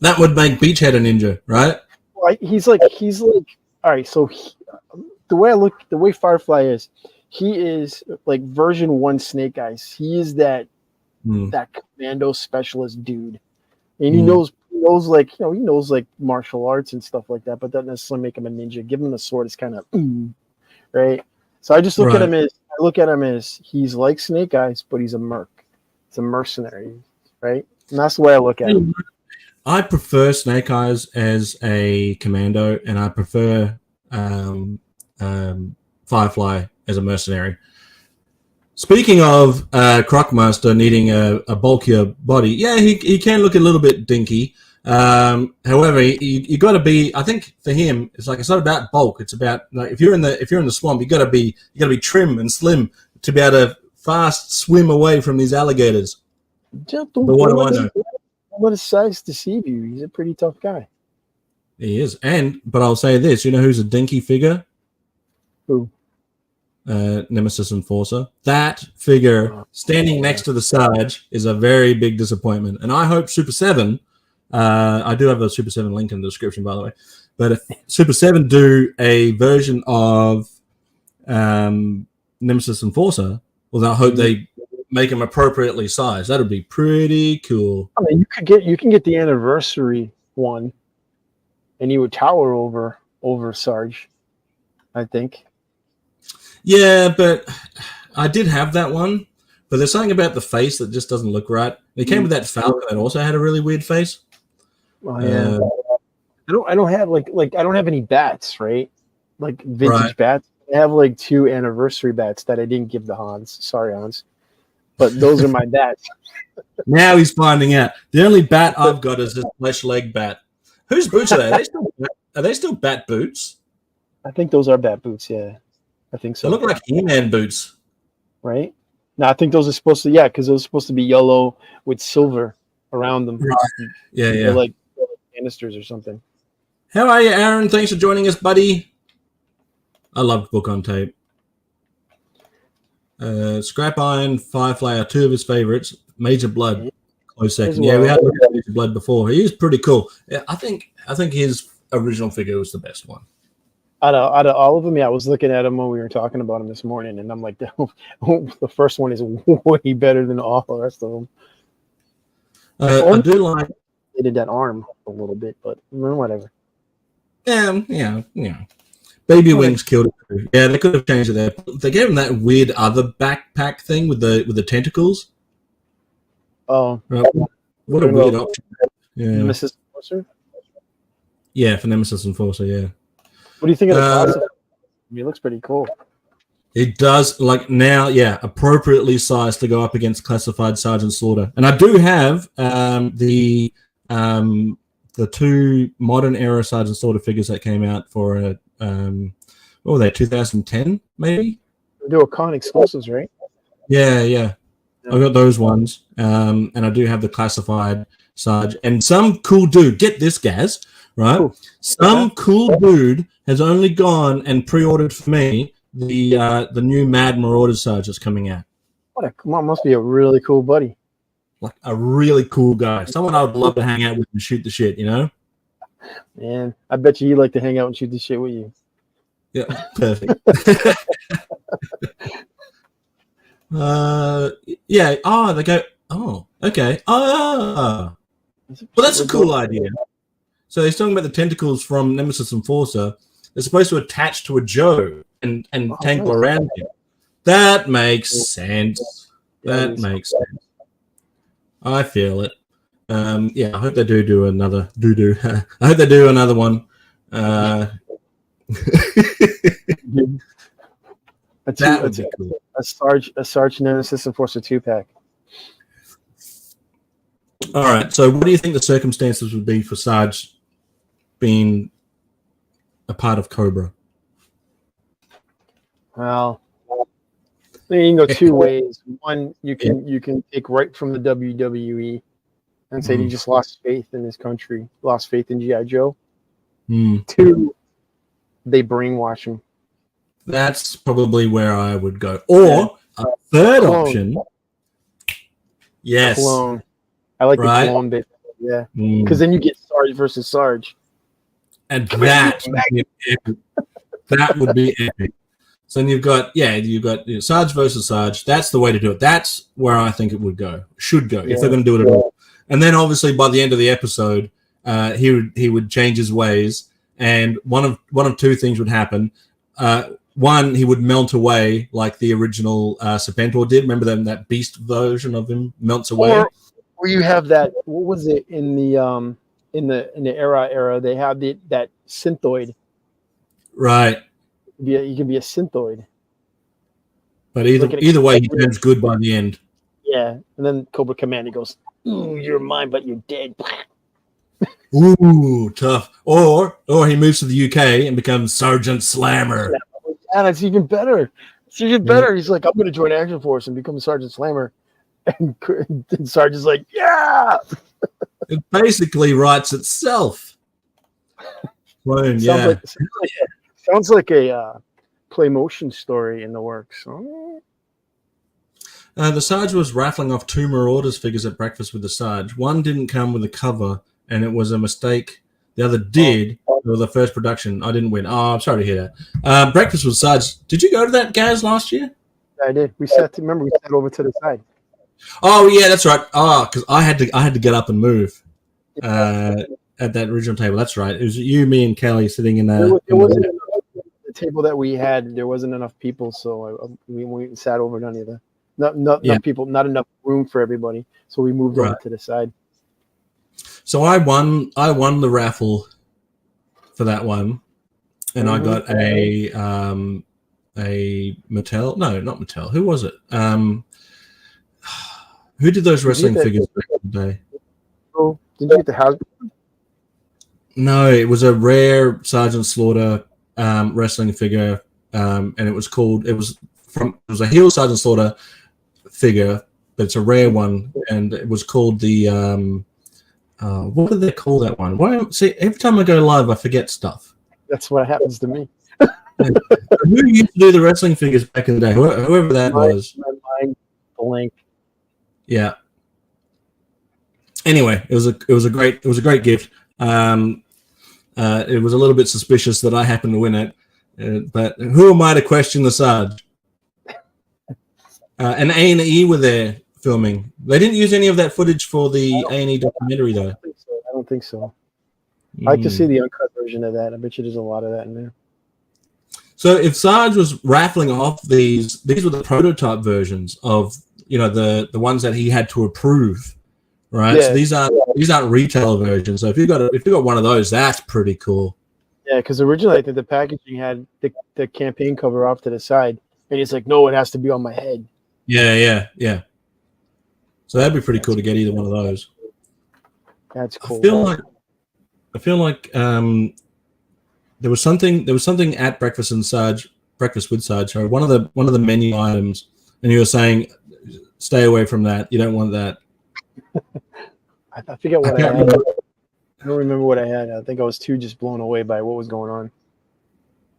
S5: that would make Beachhead a ninja, right?
S6: Well, he's like, all right. So the way Firefly is, he is like version 1 Snake Eyes. He is that commando specialist dude, and he knows like he knows like martial arts and stuff like that, but that doesn't necessarily make him a ninja. Give him the sword is kind of right. So I just look at him as he's like Snake Eyes, but he's a merc. He's a mercenary, right? And that's the way I look at him.
S5: I prefer Snake Eyes as a commando, and I prefer Firefly as a mercenary. Speaking of Crocmaster needing a bulkier body, yeah, he can look a little bit dinky. However, you got to be. I think for him, it's like it's not about bulk. It's about like if you're in the swamp, you got to be trim and slim to be able to fast swim away from these alligators.
S6: Don't
S5: what do I know?
S6: Don't let his size deceive you. He's a pretty tough guy.
S5: He is, but I'll say this: you know who's a dinky figure?
S6: Who?
S5: Nemesis Enforcer. That figure standing next to the Sarge is a very big disappointment, and I hope Super 7. I do have a Super 7 link in the description, by the way. But if Super 7 do a version of Nemesis Enforcer, well, I hope they make him appropriately sized. That would be pretty cool.
S6: I mean, you can get the anniversary one, and he would tower over Sarge, I think.
S5: Yeah, but I did have that one, but there's something about the face that just doesn't look right. It came with that Falcon that also had a really weird face.
S6: Oh, yeah. I don't have like I don't have any bats, right? Like vintage bats. I have like 2 anniversary bats that I didn't give to Hans. Sorry, Hans. But those are my bats.
S5: Now he's finding out. The only bat I've got is this flesh leg bat. Whose boots are they? Are they still bat boots?
S6: I think those are bat boots, yeah. I think so.
S5: They look like He-Man boots.
S6: Right? No, I think those are supposed to, because those are supposed to be yellow with silver around them.
S5: Right. Yeah.
S6: They're like canisters or something.
S5: How are you, Aaron? Thanks for joining us, buddy. I loved Book on Tape. Scrap Iron, Firefly are 2 of his favorites. Major Blood, close second. Yeah, we had Major Blood before. He is pretty cool. Yeah, I think his original figure was the best one.
S6: Out of all of them, I was looking at him when we were talking about him this morning, and I'm like, the first one is way better than all the rest of them.
S5: I do like.
S6: They did that arm a little bit, but whatever.
S5: Yeah. Baby Wings killed it. Yeah, they could have changed it there. They gave him that weird other backpack thing with the tentacles.
S6: Oh,
S5: what a weird option. Yeah.
S6: Nemesis Enforcer?
S5: Yeah, for Nemesis Enforcer, yeah.
S6: What do you think of the concept? I mean, it looks pretty cool.
S5: It does, like now, appropriately sized to go up against Classified Sergeant Slaughter. And I do have the 2 modern era Sergeant Slaughter figures that came out for what were they, 2010 maybe?
S6: They do Con exclusives, right?
S5: Yeah. I got those ones, and I do have the Classified Sarge. And some cool dude, get this, Gazz, right? Ooh. Some cool dude has only gone and pre-ordered for me the new Mad Marauder Sarge that's coming out.
S6: Must be a really cool buddy.
S5: Like a really cool guy. Someone I would love to hang out with and shoot the shit, you know?
S6: Man, I bet you he'd like to hang out and shoot the shit with you.
S5: Yeah, perfect. Yeah. Oh, they go. Oh, okay. Well, that's a cool idea. So he's talking about the tentacles from Nemesis Enforcer. They're supposed to attach to a Joe and tangle around him. That makes sense. That makes sense. I feel it. I hope they do another doo-doo. I hope they do another one. A
S6: Sarge Nemesis Enforcer 2-pack.
S5: All right. So, what do you think the circumstances would be for Sarge being a part of Cobra?
S6: Well, you can go two ways. One, you can take right from the WWE and say he just lost faith in his country, lost faith in G.I. Joe. Two, they brainwash him.
S5: That's probably where I would go. Or a third option. Yes.
S6: Clone. I like the clone bit. Yeah. Because then you get Sarge versus Sarge.
S5: And that would be epic. So then you've got Sarge versus Sarge. That's the way to do it. That's where I think it would go. Should go if they're going to do it at all. And then obviously by the end of the episode, he would change his ways, and one of two things would happen. One, he would melt away like the original Serpentor did. Remember that beast version of him melts away.
S6: Or you have that. What was it in the era? They have that synthoid.
S5: Right.
S6: You can be a synthoid.
S5: But either way, he turns good by the end.
S6: Yeah, and then Cobra Commander goes, "Ooh, you're mine, but you're dead."
S5: Ooh, tough. Or he moves to the UK and becomes Sergeant Slammer.
S6: Yeah, that's even better. It's even better. He's like, I'm going to join Action Force and become Sergeant Slammer. And Sergeant's like, yeah.
S5: It basically writes itself. Clone,
S6: sounds like a play motion story in the works.
S5: The Sarge was raffling off 2 Marauders figures at breakfast with the Sarge. One didn't come with a cover, and it was a mistake. The other did. For the first production. I didn't win. Oh, I'm sorry to hear that. Breakfast with Sarge. Did you go to that, Gazz, last year?
S6: I did. We sat over to the side.
S5: Oh yeah, that's right. Oh, because I had to get up and move at that original table. That's right. It was you, me, and Kelly sitting in that.
S6: The table that we had, there wasn't enough people, so we sat over on the other. Not enough people, not enough room for everybody. So we moved over to the side.
S5: So I won the raffle for that one, and I got a Mattel. No, not Mattel. Who was it? Who did those wrestling figures back in the day?
S6: Oh, did you get the Hasbro?
S5: No, it was a rare Sergeant Slaughter wrestling figure, and it was a heel Sergeant Slaughter figure, but it's a rare one, and it was called the what did they call that one? See, every time I go live, I forget stuff.
S6: That's what happens to me.
S5: Who used to do the wrestling figures back in the day? Whoever that was.
S6: My mind blank.
S5: Yeah. Anyway, it was a great gift. It was a little bit suspicious that I happened to win it, but who am I to question the Sarge? And A&E were there filming. They didn't use any of that footage for the A&E documentary, though.
S6: I don't think so. I like to see the uncut version of that. I bet you there's a lot of that in there.
S5: So if Sarge was raffling off these were the prototype versions of the ones that he had to approve, right?
S6: Yeah.
S5: So these aren't retail versions. So if you got one of those, that's pretty cool.
S6: Yeah, because originally I think the packaging had the campaign cover off to the side, and he's like, "No, it has to be on my head."
S5: Yeah. So that'd be pretty cool to get either one of those.
S6: That's cool.
S5: I feel like there was something at Breakfast with Sarge, or one of the menu items, and you were saying, stay away from that. You don't want that.
S6: I forget what I had. I don't remember what I had. I think I was too just blown away by what was going on.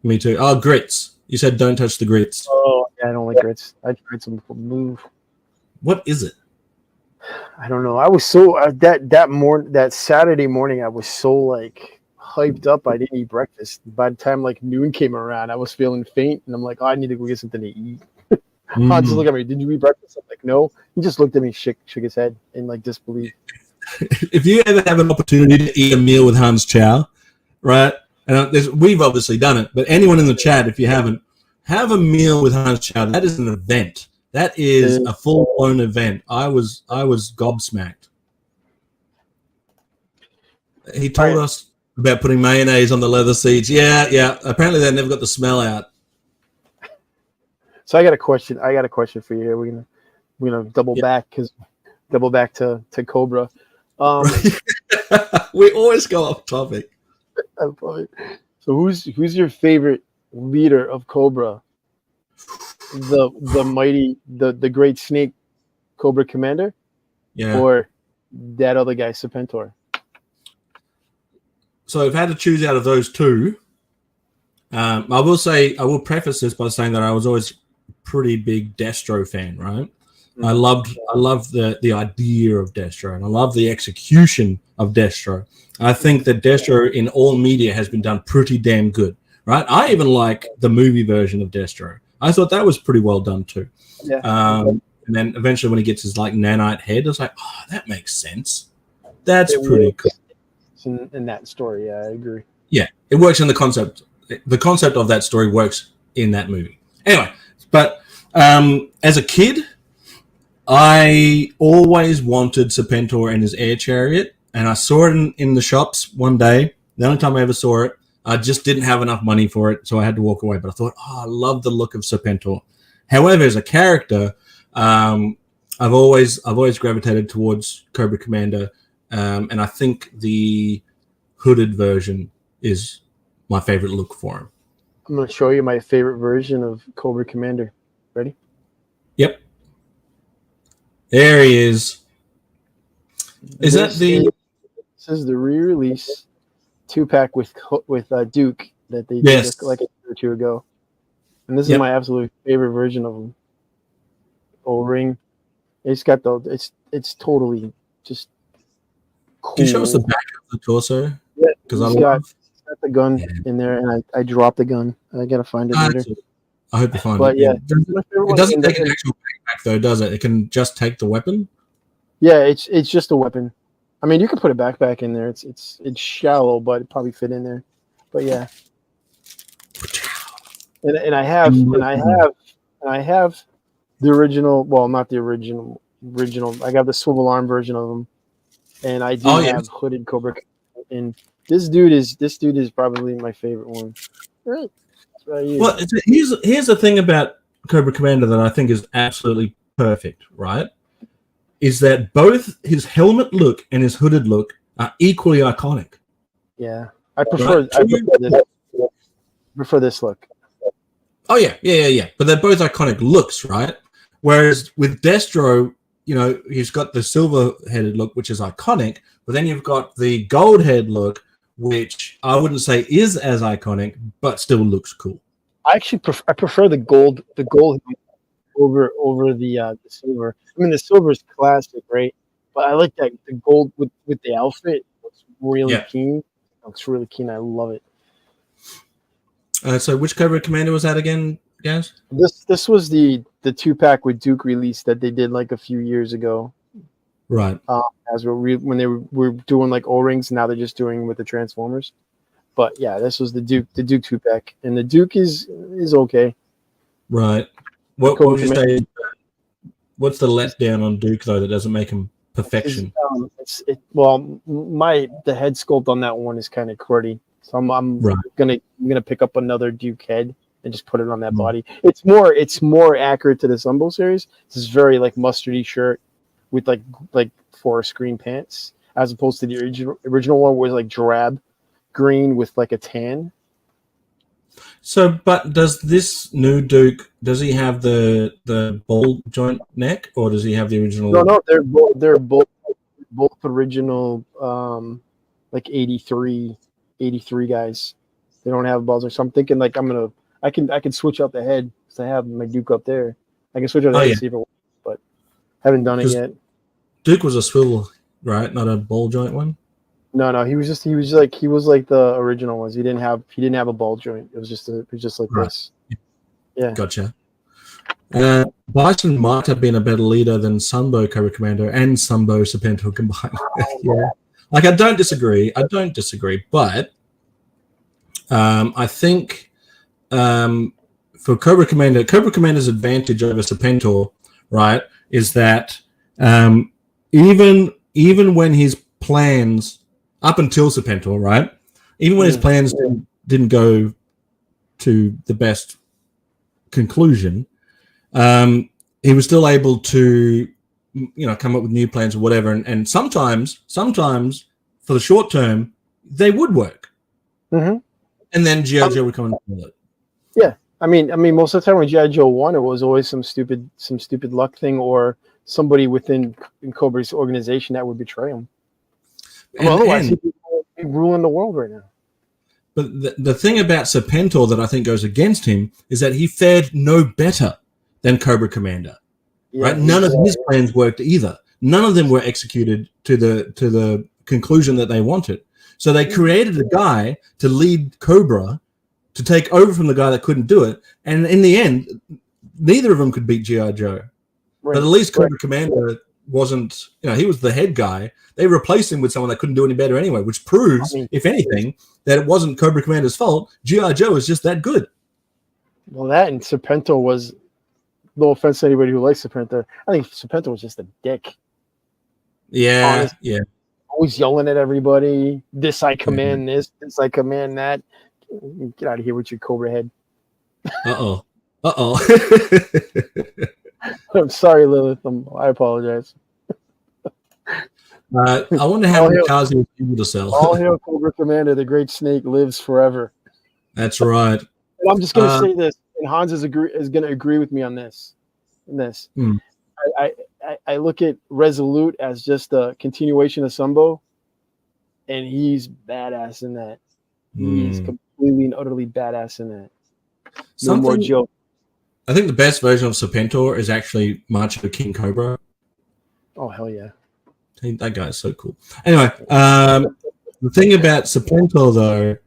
S5: Me too. Oh, grits. You said don't touch the grits.
S6: Oh, yeah, I don't like grits. I tried some before. Move.
S5: What is it?
S6: I don't know. I was so that Saturday morning, I was so like hyped up. I didn't eat breakfast. By the time like noon came around, I was feeling faint, and I'm like, oh, I need to go get something to eat. I'll just look at me. Did you eat breakfast? I'm like, no. He just looked at me, shook his head in like disbelief.
S5: If you ever have an opportunity to eat a meal with Hans Chow, right? And we've obviously done it, but anyone in the chat, if you haven't, have a meal with Hans Chow. That is an event. That is a full-blown event. I was gobsmacked. He told us about putting mayonnaise on the leather seats. Yeah. Apparently they never got the smell out.
S6: So I got a question for you here. We're gonna double back to Cobra.
S5: We always go off topic.
S6: So who's your favorite leader of Cobra? the mighty the great snake Cobra Commander,
S5: Yeah.
S6: or that other guy Serpentor?
S5: So if I had to choose out of those two, I will preface this by saying that I was always a pretty big Destro fan, right? I loved the idea of Destro, and I love the execution of Destro. I think that Destro in all media has been done pretty damn good, right? I even like the movie version of Destro. I thought that was pretty well done too.
S6: Yeah.
S5: And then eventually when he gets his like nanite head, I was like, oh, that makes sense. That's pretty cool.
S6: In that story, yeah, I agree.
S5: Yeah, it works in the concept. The concept of that story works in that movie. Anyway, but as a kid, I always wanted Serpentor and his air chariot, and I saw it in the shops one day. The only time I ever saw it, I just didn't have enough money for it, so I had to walk away. But I thought, I love the look of Serpentor. However, as a character, I've always gravitated towards Cobra Commander, and I think the hooded version is my favorite look for him.
S6: I'm going to show you my favorite version of Cobra Commander. Ready?
S5: Yep. There he is. Is that the?
S6: This is the re-release 2-pack with Duke that they did
S5: Yes.
S6: like a year or two ago, and this is my absolute favorite version of him. O-ring. It's got it's totally just cool.
S5: Can you show us the back of the torso?
S6: Yeah,
S5: because I
S6: it's got the gun in there, and I dropped the gun. I gotta find it later.
S5: I hope you find
S6: But
S5: it.
S6: yeah,
S5: It doesn't take an actual backpack though, does it? It can just take the weapon.
S6: Yeah, it's just a weapon. I mean, you can put a backpack in there. It's shallow, but it probably fit in there. But yeah, and I have the original. Well, not the original. I got the swivel arm version of them, and I do have hooded Cobra. And this dude is probably my favorite one. Right.
S5: Well, here's the thing about Cobra Commander that I think is absolutely perfect, right? Is that both his helmet look and his hooded look are equally iconic.
S6: Yeah, I prefer this look.
S5: Oh yeah. But they're both iconic looks, right? Whereas with Destro, he's got the silver-headed look, which is iconic, but then you've got the gold-head look, which I wouldn't say is as iconic, but still looks cool.
S6: I actually prefer the gold over the silver. I mean, the silver is classic, right? But I like that the gold with the outfit. It looks really keen. It looks really keen. I love it.
S5: So which Cobra Commander was that again, guys?
S6: This was the 2-pack with Duke release that they did like a few years ago.
S5: Right.
S6: When they were doing like O-rings, now they're just doing with the Transformers. But yeah, this was the Duke 2-pack, and the Duke is okay.
S5: Right. What would you say? What's the letdown on Duke though that doesn't make him perfection?
S6: The head sculpt on that one is kind of cruddy, so I'm gonna pick up another Duke head and just put it on that body. It's more accurate to the Zumbo series. This is very like mustardy shirt with like forest green pants, as opposed to the original one was like drab green with like a tan. So,
S5: but does this new Duke, does he have the ball joint neck, or does he have the original?
S6: No, they're both original, like 83 guys. They don't have balls, so I'm thinking like I can switch out the head because I have my Duke up there. I can switch out the head and see if it works, but haven't done it yet. Duke
S5: was a swivel, right? Not a ball joint one.
S6: No, he was like the original ones. He didn't have a ball joint. It was just like this. Yeah.
S5: Gotcha. Bison might have been a better leader than Sunbow Cobra Commander and Sunbow Serpentor combined. Yeah. Like I don't disagree, but I think for Cobra Commander's advantage over Serpentor, right, is that even when his plans up until Serpentor, right? Even when his plans didn't go to the best conclusion, he was still able to, come up with new plans or whatever. And sometimes for the short term, they would work.
S6: Mm-hmm.
S5: And then G.I. Joe would come and pull it.
S6: Yeah. I mean, most of the time when G.I. Joe won, it was always some stupid luck thing or somebody within Cobra's organization that would betray him. Well, otherwise, he'd be ruling the world right now.
S5: But the thing about Serpentor that I think goes against him is that he fared no better than Cobra Commander.
S6: Yeah,
S5: right? None of his plans worked either. None of them were executed to the conclusion that they wanted. So they created a guy to lead Cobra to take over from the guy that couldn't do it. And in the end, neither of them could beat G.I. Joe. Right. But at least Cobra Commander wasn't, he was the head guy. They replaced him with someone that couldn't do any better anyway, which proves, if anything, that it wasn't Cobra Commander's fault. G.I. Joe is just that good.
S6: Well, that and Serpentor was, no offense to anybody who likes Serpentor, I think Serpentor was just a dick.
S5: Yeah,
S6: honestly.
S5: Yeah.
S6: Always yelling at everybody. This I command this I command that. Get out of here with your Cobra head.
S5: Uh-oh.
S6: I'm sorry, Lilith. I apologize.
S5: I wonder how many cars he was able to sell.
S6: All hail Cobra Commander, the great snake lives forever.
S5: That's right.
S6: And I'm just going to say this, and Hans is going to agree with me on this. I look at Resolute as just a continuation of Sumbo, and he's badass in that. He's completely and utterly badass in that. No more joke.
S5: I think the best version of Serpentor is actually Macho King Cobra.
S6: Oh, hell yeah.
S5: That guy is so cool. Anyway, the thing about Serpentor, though,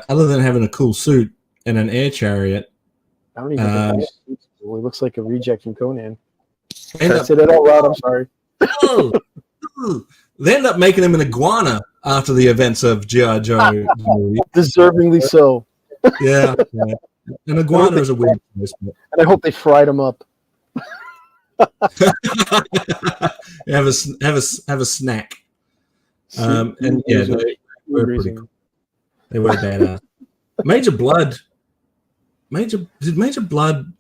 S5: other than having a cool suit and an air chariot,
S6: I don't even think he looks like a reject from Conan. I said it out loud. I'm sorry.
S5: They end up making him an iguana after the events of G.I. Joe.
S6: Deservingly so.
S5: Yeah. An iguana is a weird choice.
S6: And I hope they fried him up.
S5: have a snack. And yeah, they were pretty cool. They were badass. Major Blood. Did Major Blood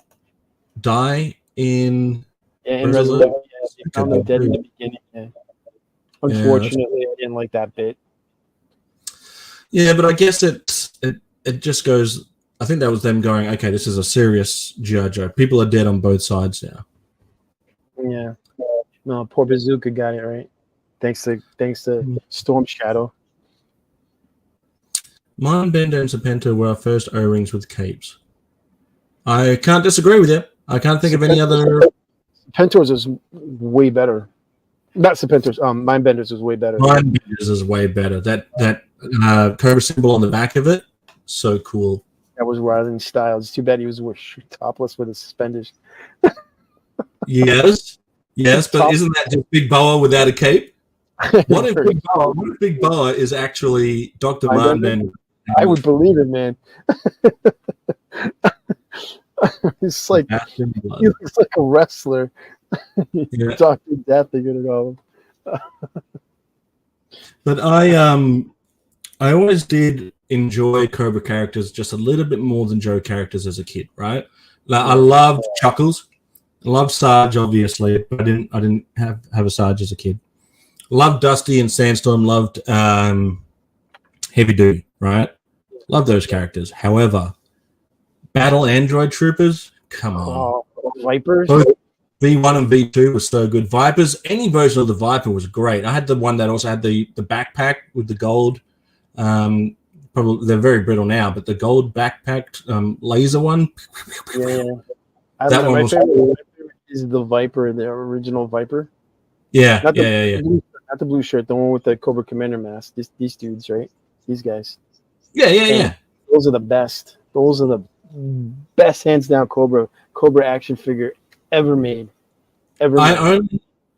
S5: die in?
S6: Yeah, in Resolute. Yeah, they found him dead in the beginning. Yeah. Unfortunately, I didn't like that bit.
S5: Yeah, but I guess it just goes. I think that was them going, okay, this is a serious G.I. Joe. People are dead on both sides now.
S6: Yeah. No, poor Bazooka got it right. Thanks to Storm Shadow.
S5: Mindbender and Serpentor were our first O-rings with capes. I can't disagree with you. I can't think of any other.
S6: Serpentor's is way better. Not Serpentor's. Mindbender's is way better.
S5: Mindbender's is way better. That Cobra symbol on the back of it, so cool.
S6: That was rather than style. It's too bad he was topless with his suspenders.
S5: Yes, but isn't that just Big Boa without a cape? What if Big Boa is actually Dr. Mindbender?
S6: I would believe it, man. It's like he looks like a wrestler.
S5: Yeah.
S6: Dr. Death, they're gonna call him.
S5: But I always did enjoy Cobra characters just a little bit more than Joe characters as a kid, right? Like I loved Chuckles, I loved Sarge, obviously, but I didn't have a Sarge as a kid. Loved Dusty and Sandstorm, loved Heavy Duty, right? Love those characters. However, Battle Android Troopers, come on.
S6: Vipers?
S5: Both V1 and V2 was so good. Vipers, any version of the Viper was great. I had the one that also had the backpack with the gold. Probably they're very brittle now, but the gold backpacked laser one.
S6: Yeah.
S5: That one was
S6: favorite is the Viper, the original Viper.
S5: Yeah,
S6: Not
S5: yeah.
S6: Not the blue shirt, the one with the Cobra Commander mask. These dudes, right? These guys.
S5: Yeah.
S6: Those are the best. Those are the best, hands down, Cobra action figure ever made.
S5: I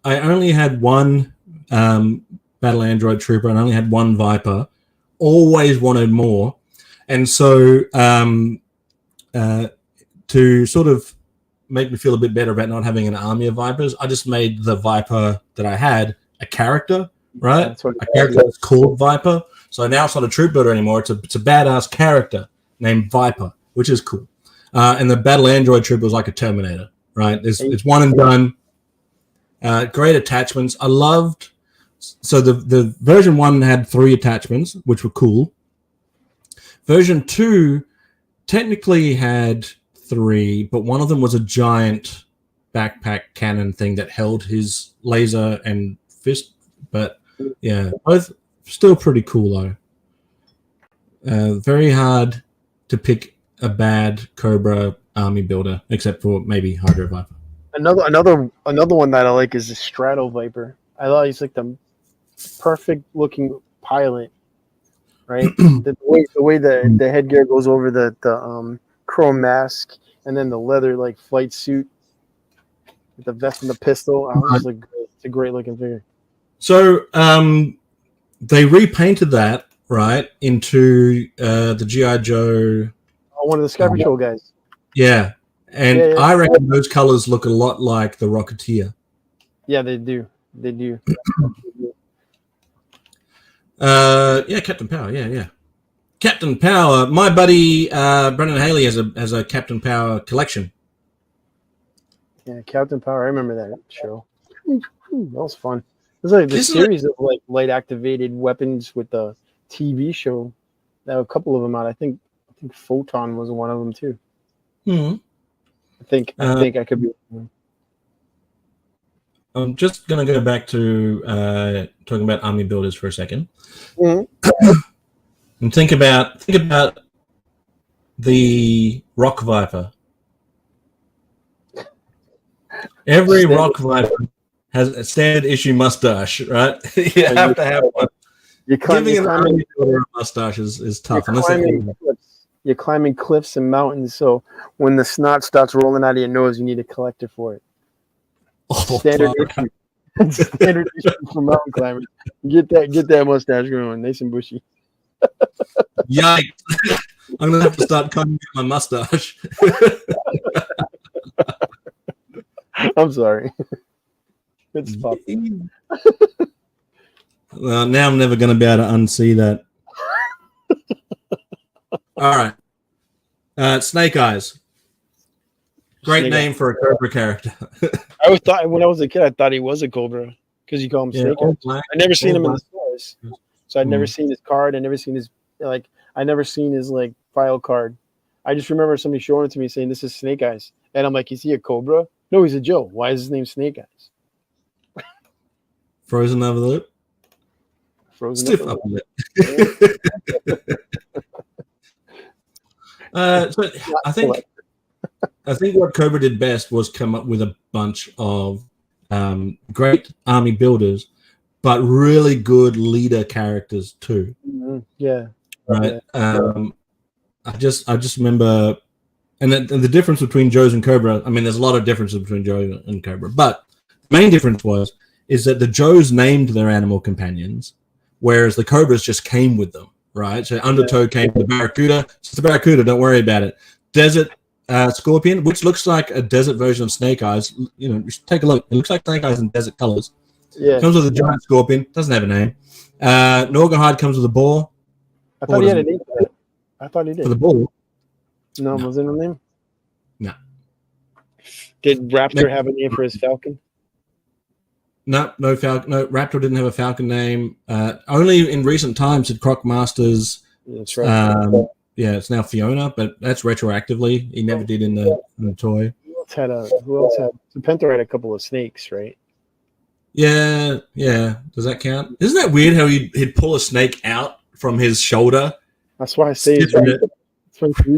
S5: only had one Battle Android Trooper and I only had one Viper. Always wanted more, and so to sort of make me feel a bit better about not having an army of Vipers, I just made the Viper that I had a character, right? A character that's called Viper. So now it's not a troop builder anymore. It's a badass character named Viper, which is cool. And the Battle Android Trooper was like a Terminator, right? It's one and done. Great attachments. I loved. So the version 1 had 3 attachments, which were cool. Version 2 technically had 3, but one of them was a giant backpack cannon thing that held his laser and fist. But yeah, both still pretty cool though. Very hard to pick a bad Cobra army builder, except for maybe Hydro Viper.
S6: Another one that I like is the Strato Viper. I thought he's like the perfect looking pilot, right? the way the headgear goes over the chrome mask, and then the leather like flight suit with the vest and the pistol. I was like, it's a great looking figure.
S5: So they repainted that right into the G.I. Joe.
S6: Oh, one of the Sky Patrol guys.
S5: Yeah. And I reckon those colors look a lot like the Rocketeer.
S6: Yeah, they do. They do.
S5: Yeah, Captain Power. Yeah. Captain Power. My buddy Brendan Haley has a Captain Power collection.
S6: Yeah, Captain Power. I remember that show. That was fun. It was like the series of like light activated weapons with the TV show. There were a couple of them out. I think Photon was one of them too.
S5: Hmm.
S6: I think I could be.
S5: I'm just gonna go back to talking about army builders for a second, and think about the Rock Viper. Every Rock Viper has a standard issue mustache, right? You have to have one. Giving an army builder a mustache is tough.
S6: You're climbing cliffs and mountains, so when the snot starts rolling out of your nose, you need a collector for it. Standard issue. Standard issue for mountain climbers. Get that mustache growing, nice and bushy.
S5: Yikes! I'm gonna have to start cutting my mustache.
S6: I'm sorry. It's poppy.
S5: Well, now I'm never gonna be able to unsee that. All right. Snake Eyes. Great name for a Cobra character.
S6: I always thought when I was a kid, I thought he was a Cobra because you call him Snake Eyes. I never seen him in the stores, so I'd never seen his card. I never seen his like file card. I just remember somebody showing it to me saying this is Snake Eyes, and I'm like, is he a Cobra? No, he's a Joe. Why is his name Snake Eyes?
S5: Frozen over the lip. Stiff upper lip. So I think what Cobra did best was come up with a bunch of great army builders, but really good leader characters too.
S6: Mm-hmm. Yeah.
S5: Right. I just remember, and the difference between Joe's and Cobra. I mean, there's a lot of differences between Joe and Cobra, but the main difference is that the Joes named their animal companions, whereas the Cobras just came with them. Right, so Undertow came to the Barracuda. It's the Barracuda. Don't worry about it. Desert Scorpion, which looks like a desert version of Snake Eyes. You know, just take a look. It looks like Snake Eyes in desert colors.
S6: Yeah,
S5: comes with a giant scorpion. Doesn't have a name. Norgahide comes with a boar.
S6: I thought he had a name for that. I thought he did.
S5: For the boar?
S6: No, was it a name?
S5: No.
S6: Did Raptor have a name for his falcon?
S5: No falcon. No, Raptor didn't have a falcon name. Only in recent times did Croc Masters.
S6: That's right.
S5: Yeah, it's now Fiona, but that's retroactively. He never did in the toy.
S6: Who else had? So Penta had a couple of snakes, right?
S5: Yeah. Does that count? Isn't that weird how he'd pull a snake out from his shoulder?
S6: That's why I say it's
S5: and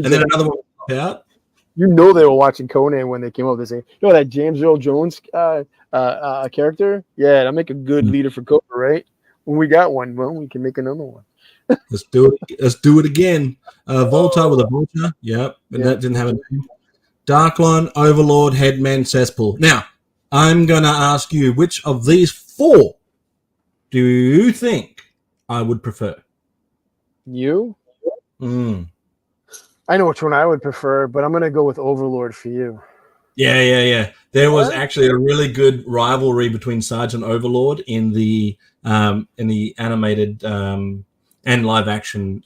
S5: then another one pop out.
S6: You know they were watching Conan when they came up. They say, "You know that James Earl Jones character? Yeah, that'll make a good leader for Cobra, right? When we got one, well, we can make another one.
S5: Let's do it again. Volta with a Vulture. Yep, but that didn't have a name. Darklon, Overlord, Headman, Cesspool. Now, I'm going to ask you, which of these 4 do you think I would prefer?
S6: You? I know which one I would prefer, but I'm going to go with Overlord for you.
S5: Yeah. There was actually a really good rivalry between Sarge and Overlord in the animated and live action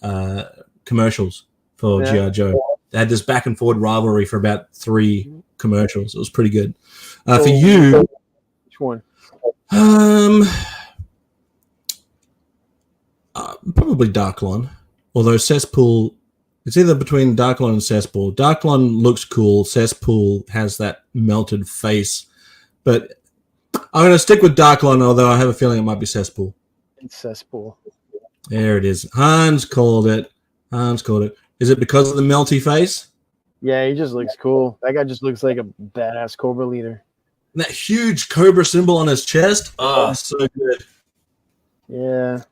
S5: commercials for G.I. Joe. They had this back and forward rivalry for about 3 commercials. It was pretty good. For you,
S6: which one?
S5: Probably Darklon. Although Cesspool It's either between Darklon and Cesspool. Darklon looks cool. Cesspool has that melted face. But I'm going to stick with Darklon, although I have a feeling it might be Cesspool.
S6: It's Cesspool.
S5: There it is. Hans called it. Is it because of the melty face?
S6: Yeah, he just looks cool. That guy just looks like a badass Cobra leader.
S5: And that huge Cobra symbol on his chest. Oh, so good.
S6: Yeah.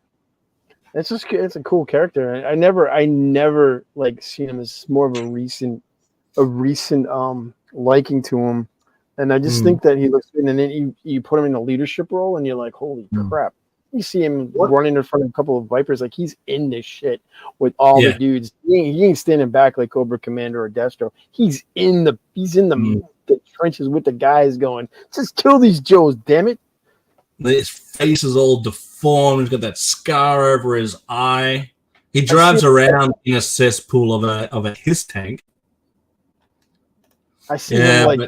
S6: It's a cool character. I never like seen him as more of a recent liking to him. And I just think that he looks good. And then you put him in a leadership role and you're like, holy crap. You see him running in front of a couple of Vipers, like he's in this shit with all the dudes. He ain't standing back like Cobra Commander or Destro. He's in the trenches with the guys going, just kill these Joes, damn it.
S5: His face is all deformed. He's got that scar over his eye. He drives around in a cesspool of a HISS tank.
S6: I see him like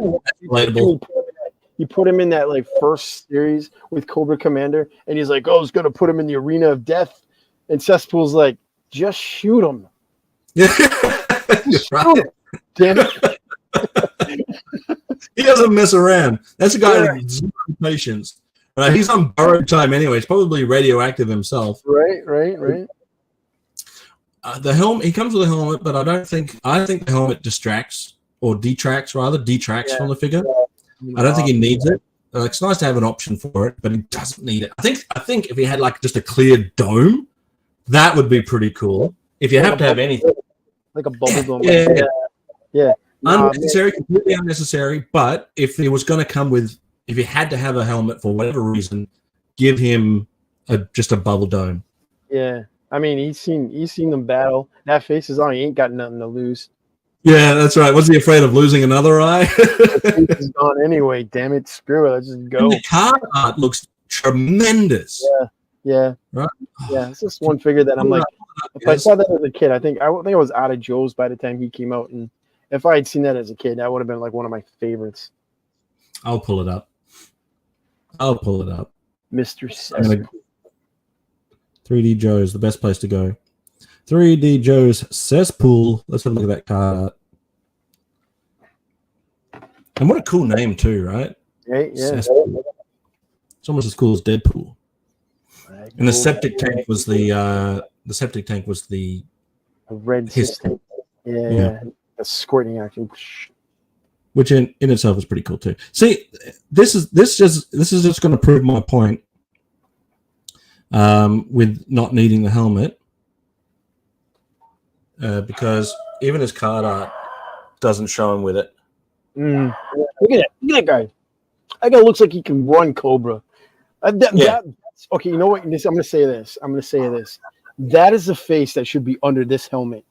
S6: you put him in that like first series with Cobra Commander, and he's like, "Oh, it's gonna put him in the arena of death," and Cesspool's like, "Just shoot him."
S5: Just
S6: shoot him. Damn it!
S5: He doesn't mess around. That's a guy with zero patience. He's on borrowed time anyway. He's probably radioactive himself.
S6: Right.
S5: The helmet. He comes with a helmet, but I think the helmet detracts from the figure. I don't think he needs it. It's nice to have an option for it, but he doesn't need it. I think if he had like just a clear dome, that would be pretty cool. If you have to have anything,
S6: like a bubble dome. Yeah.
S5: Unnecessary, completely unnecessary. But if he was going to come with, if he had to have a helmet for whatever reason, give him just a bubble dome.
S6: Yeah, I mean he's seen them battle. That face is on. He ain't got nothing to lose.
S5: Yeah, that's right. Was he afraid of losing another eye?
S6: The face is gone anyway. Damn it, screw it. Let's just go.
S5: And the card art looks tremendous.
S6: Yeah.
S5: Right.
S6: Yeah, it's just one figure that I'm like. If I saw that as a kid, I think I was out of Joe's by the time he came out, and if I had seen that as a kid, that would have been like one of my favorites.
S5: I'll pull it up.
S6: Mr. Cesspool.
S5: 3D Joe's the best place to go. 3D Joe's Cesspool. Let's have a look at that card art. And what a cool name too, right?
S6: Right, yeah.
S5: Cesspool. It's almost as cool as Deadpool. And the septic tank was the
S6: a red
S5: system.
S6: Yeah. A squirting action.
S5: Which in itself is pretty cool too. See, this is just going to prove my point with not needing the helmet, because even his card art doesn't show him with it.
S6: Look at that guy. That guy looks like he can run Cobra. Okay, you know what? I'm going to say this. That is the face that should be under this helmet.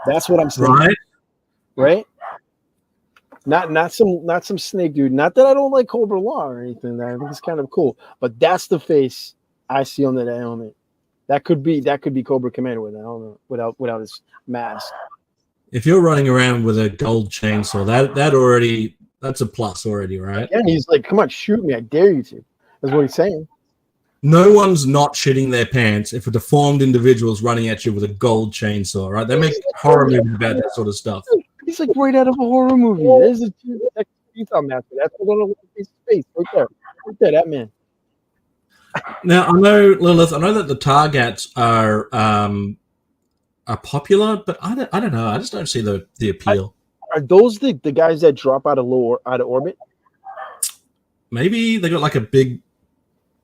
S6: That's what I'm saying. Right? Not some snake dude. Not that I don't like Cobra Law or anything. I think it's kind of cool. But that's the face I see under that helmet. That could be Cobra Commander with that helmet, without his mask.
S5: If you're running around with a gold chainsaw, that's a plus already, right?
S6: And he's like, "Come on, shoot me! I dare you to." That's what he's saying.
S5: No one's not shitting their pants if a deformed individual is running at you with a gold chainsaw, right? They make horror movies about that sort of stuff.
S6: He's like right out of a horror movie. There's a Utah master. That's what his face right there. Right there, that man.
S5: Now I know, Lilith. I know that the Targats are popular, but I don't know. I just don't see the appeal.
S6: Are those the guys that drop out of orbit?
S5: Maybe they got like a big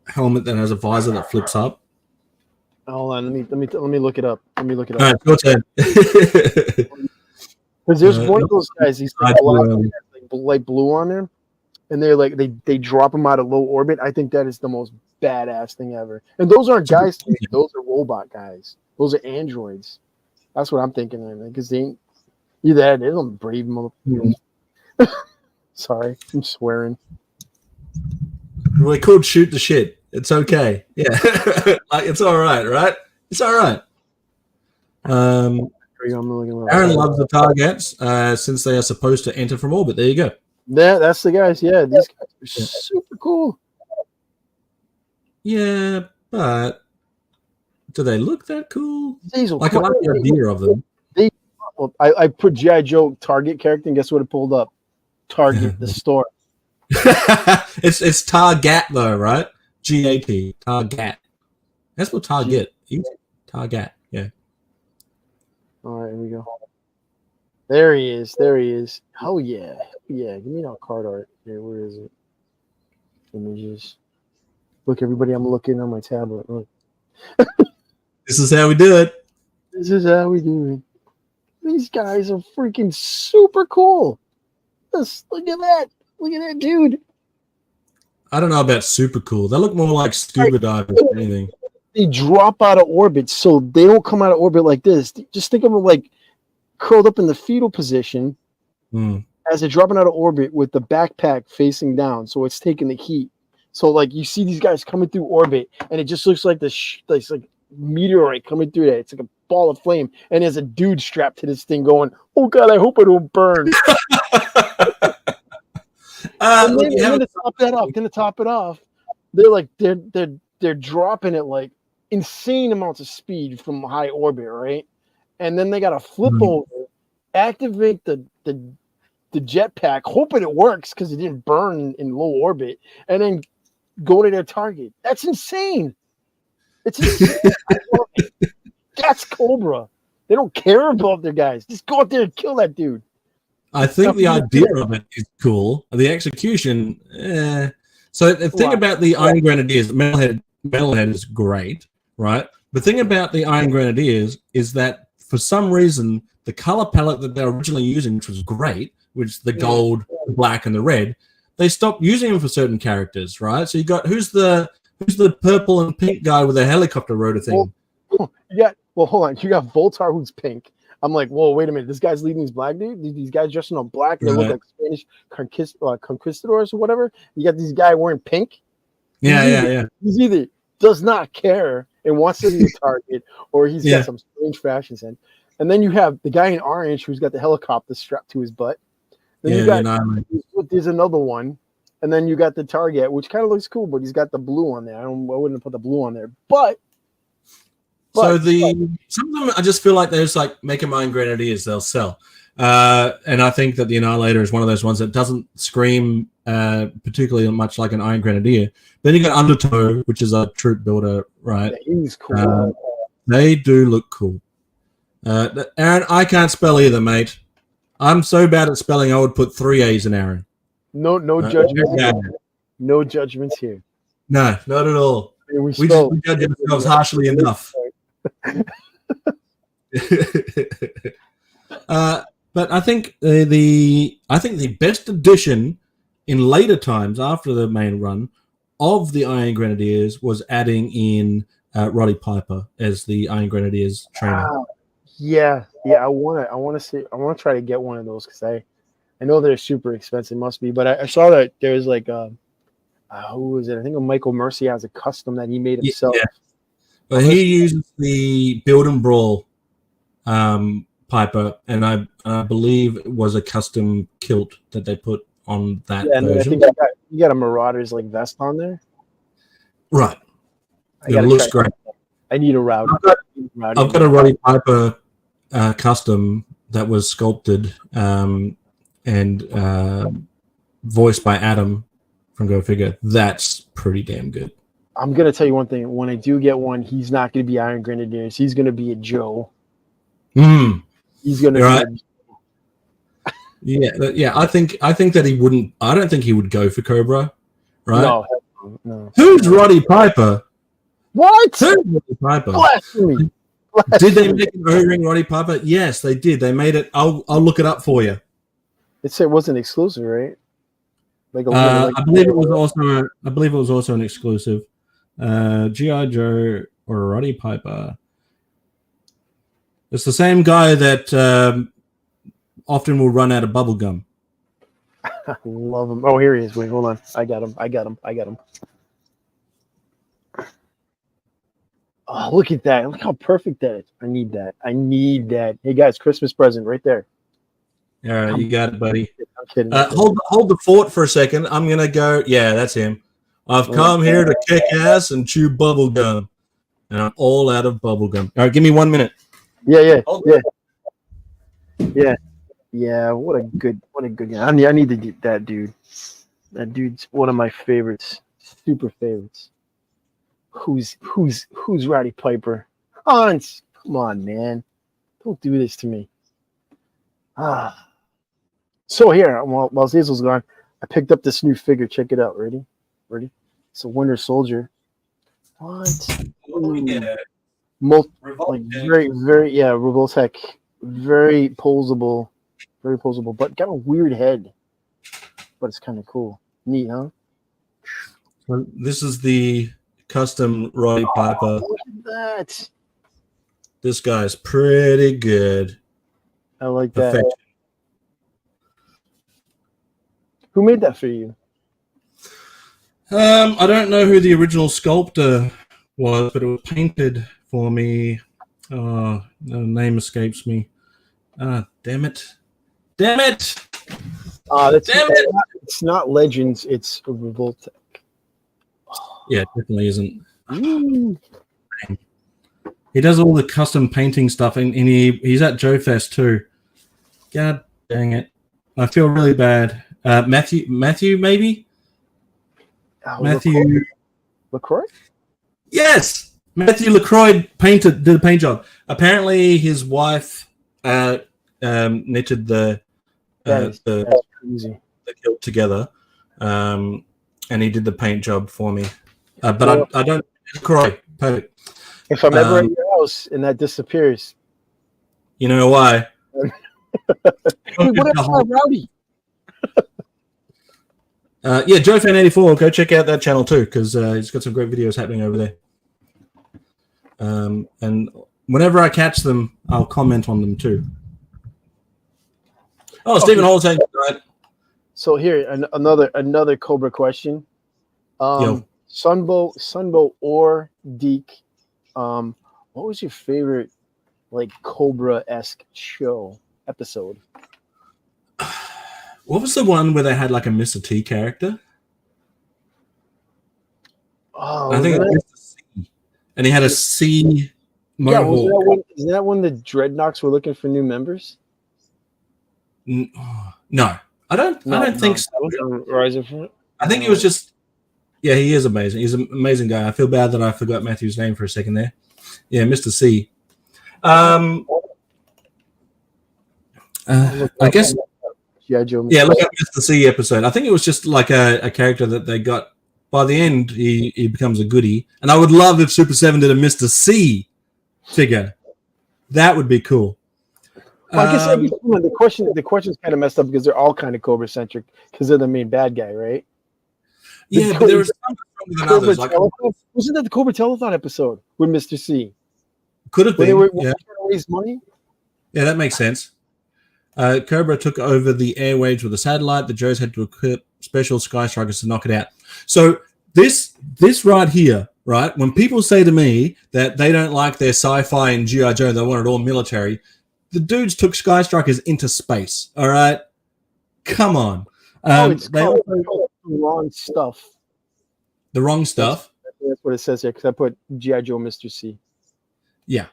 S5: helmet that has a visor that flips up.
S6: Hold on, let me look it up. All
S5: right, go ahead.
S6: Because there's one of those guys. He's like blue on there, and they're like they drop him out of low orbit. I think that is the most badass thing ever. And those aren't guys. Those are robot guys. Those are androids. That's what I'm thinking. Because they ain't either. They don't brave motherfuckers. Sorry, I'm swearing.
S5: Well, they could shoot the shit. It's okay. Yeah, like it's all right, right? It's all right. Aaron loves the targets since they are supposed to enter from orbit. There you go.
S6: Yeah, that's the guys. Yeah, these guys are super cool.
S5: Yeah, but do they look that cool?
S6: Diesel,
S5: like I like the idea of them.
S6: Well, I put G.I. Joe Target character, and guess what it pulled up? Target, the store.
S5: It's Target though, right? G-A-T, Target. That's what Target. Target, yeah.
S6: All right, here we go. There he is. There he is. Oh yeah, yeah. Give me that card art. Here, where is it? Images. Look, everybody, I'm looking on my tablet. Look.
S5: This is how we do it.
S6: This is how we do it. These guys are freaking super cool. Just look at that. Look at that dude.
S5: I don't know about super cool. They look more like scuba divers than anything.
S6: They drop out of orbit, so they don't come out of orbit like this. Just think of them like curled up in the fetal position as they're dropping out of orbit with the backpack facing down, so it's taking the heat. So like you see these guys coming through orbit, and it just looks like this like meteorite coming through that. It's like a ball of flame, and there's a dude strapped to this thing going, "Oh God, I hope I don't burn." And then to top it off, they're dropping it like insane amounts of speed from high orbit, right? And then they got to flip over, activate the jetpack, hoping it works because it didn't burn in low orbit, and then go to their target. That's insane. It's insane. I love it. That's Cobra. They don't care about their guys. Just go out there and kill that dude.
S5: I think the idea of it is cool. The execution, So the thing about the Iron Grenadiers, Metalhead is great, right? The thing about the Iron Grenadiers is that for some reason, the color palette that they're originally using, which was great, which is the gold, the black, and the red, they stopped using them for certain characters, right? So you got who's the purple and pink guy with a helicopter rotor thing?
S6: Well, hold on. You got Voltar, who's pink. I'm like, whoa, wait a minute. This guy's leading these black dudes. These guys dressing on black. They look like Spanish conquistadors or whatever. You got this guy wearing pink.
S5: Yeah.
S6: He's either does not care and wants to be a target, or he's got some strange fashion sense. And then you have the guy in orange who's got the helicopter strapped to his butt. Then you got there's another one, and then you got the target, which kind of looks cool, but he's got the blue on there. I wouldn't have put the blue on there, but
S5: some of them, I just feel like they're just like make them Iron Grenadiers, they'll sell. And I think that the Annihilator is one of those ones that doesn't scream particularly much like an Iron Grenadier. Then you got Undertow, which is a troop builder, right?
S6: Yeah, he's cool.
S5: They do look cool. Aaron, I can't spell either, mate. I'm so bad at spelling, I would put 3 A's in Aaron.
S6: No judgments here. No judgments here.
S5: No, not at all. We judge ourselves harshly enough. But I think the best addition in later times after the main run of the Iron Grenadiers was adding in Roddy Piper as the Iron Grenadiers trainer.
S6: Yeah. I want to try to get one of those because I know they're super expensive, must be. But I saw that there's like who was it? I think Michael Mercy has a custom that he made himself.
S5: Yeah. But he uses the Build and Brawl Piper, and I believe it was a custom kilt that they put on that version.
S6: I think you got a Marauders like vest on there.
S5: Right. It looks great.
S6: I need a route.
S5: I've got a Roddy Piper custom that was sculpted and voiced by Adam from Go Figure. That's pretty damn good. I'm
S6: going to tell you one thing. When I do get one, he's not going to be Iron Grenadiers. He's going to be a Joe. He's going to be
S5: Yeah. I think that he wouldn't. I don't think he would go for Cobra, right?
S6: No.
S5: Who's Roddy Piper?
S6: What?
S5: Who's Roddy Piper?
S6: Blasphemy.
S5: Did they make an O-ring Roddy Piper? Yes, they did. They made it. I'll look it up for you.
S6: It wasn't exclusive, right?
S5: I believe it was also an exclusive. G.I. Joe or Roddy Piper. It's the same guy that often will run out of bubble gum.
S6: I love him. Oh, here he is. Wait, hold on. I got him. Oh, look at that. Look how perfect that is. I need that. Hey, guys, Christmas present right there.
S5: All right, you got it, buddy.
S6: I'm kidding.
S5: Hold the fort for a second. I'm going to go. Yeah, that's him. I've come here to kick ass and chew bubble gum. And I'm all out of bubble gum. All right, give me 1 minute.
S6: Yeah. Yeah. What a good guy. I need to get that dude. That dude's one of my favorites. Super favorites. Who's Roddy Piper? Hans, come on, man. Don't do this to me. So here, while Zazel's gone, I picked up this new figure. Check it out. Ready? It's a Winter Soldier. What?
S5: Yeah.
S6: Like very, Revoltech. Very posable, but got a weird head. But it's kind of cool. Neat, huh?
S5: So this is the custom Roddy Piper.
S6: Look at that.
S5: This guy's pretty good.
S6: I like that.
S5: Perfection.
S6: Who made that for you?
S5: I don't know who the original sculptor was, but it was painted for me. The name escapes me. Damn it.
S6: It's not Legends. It's Revoltech.
S5: Yeah, it definitely isn't.
S6: Ooh.
S5: He does all the custom painting stuff, and he's at Joe Fest too. God dang it. I feel really bad. Matthew, maybe? Matthew
S6: LaCroix?
S5: Yes! Matthew LaCroix did a paint job. Apparently his wife knitted the kilt together, and he did the paint job for me. But I don't... LaCroix, perfect.
S6: If I'm ever in your house and that disappears...
S5: You know why?
S6: Hey, what about Rowdy?
S5: Yeah, JoeFan84. Go check out that channel too, because he's got some great videos happening over there. And whenever I catch them, I'll comment on them too. Oh, Stephen Hall's saying right.
S6: So here, another Cobra question. Sunbow or Deke, what was your favorite like Cobra-esque show episode?
S5: What was the one where they had like a Mr. T character?
S6: Oh,
S5: I think it was Mr. C. And he had a C mohawk.
S6: Is that when the Dreadnoks were looking for new members?
S5: No. I don't think so.
S6: Rising from it?
S5: I think it was just he is amazing. He's an amazing guy. I feel bad that I forgot Matthew's name for a second there. Yeah, Mr. C. I guess
S6: look at
S5: Mr. C episode. I think it was just like a character that they got. By the end, he becomes a goodie. And I would love if Super 7 did a Mr. C figure. That would be cool.
S6: Well, I guess the question's kind of messed up because they're all kind of Cobra centric because they're the main bad guy, right?
S5: Yeah, but there was some than others. Like,
S6: wasn't that the Cobra Telethon episode with Mr. C?
S5: Could have been.
S6: They were trying to raise money.
S5: Yeah, that makes sense. Cobra took over the airwaves with a satellite. The Joes had to equip special Sky Strikers to knock it out. So this right here, right? When people say to me that they don't like their sci-fi and G.I. Joe, they want it all military. The dudes took Sky Strikers into space. All right, come on.
S6: It's called the wrong stuff.
S5: The wrong stuff.
S6: That's what it says here because I put G.I. Joe Mr. C.
S5: Yeah.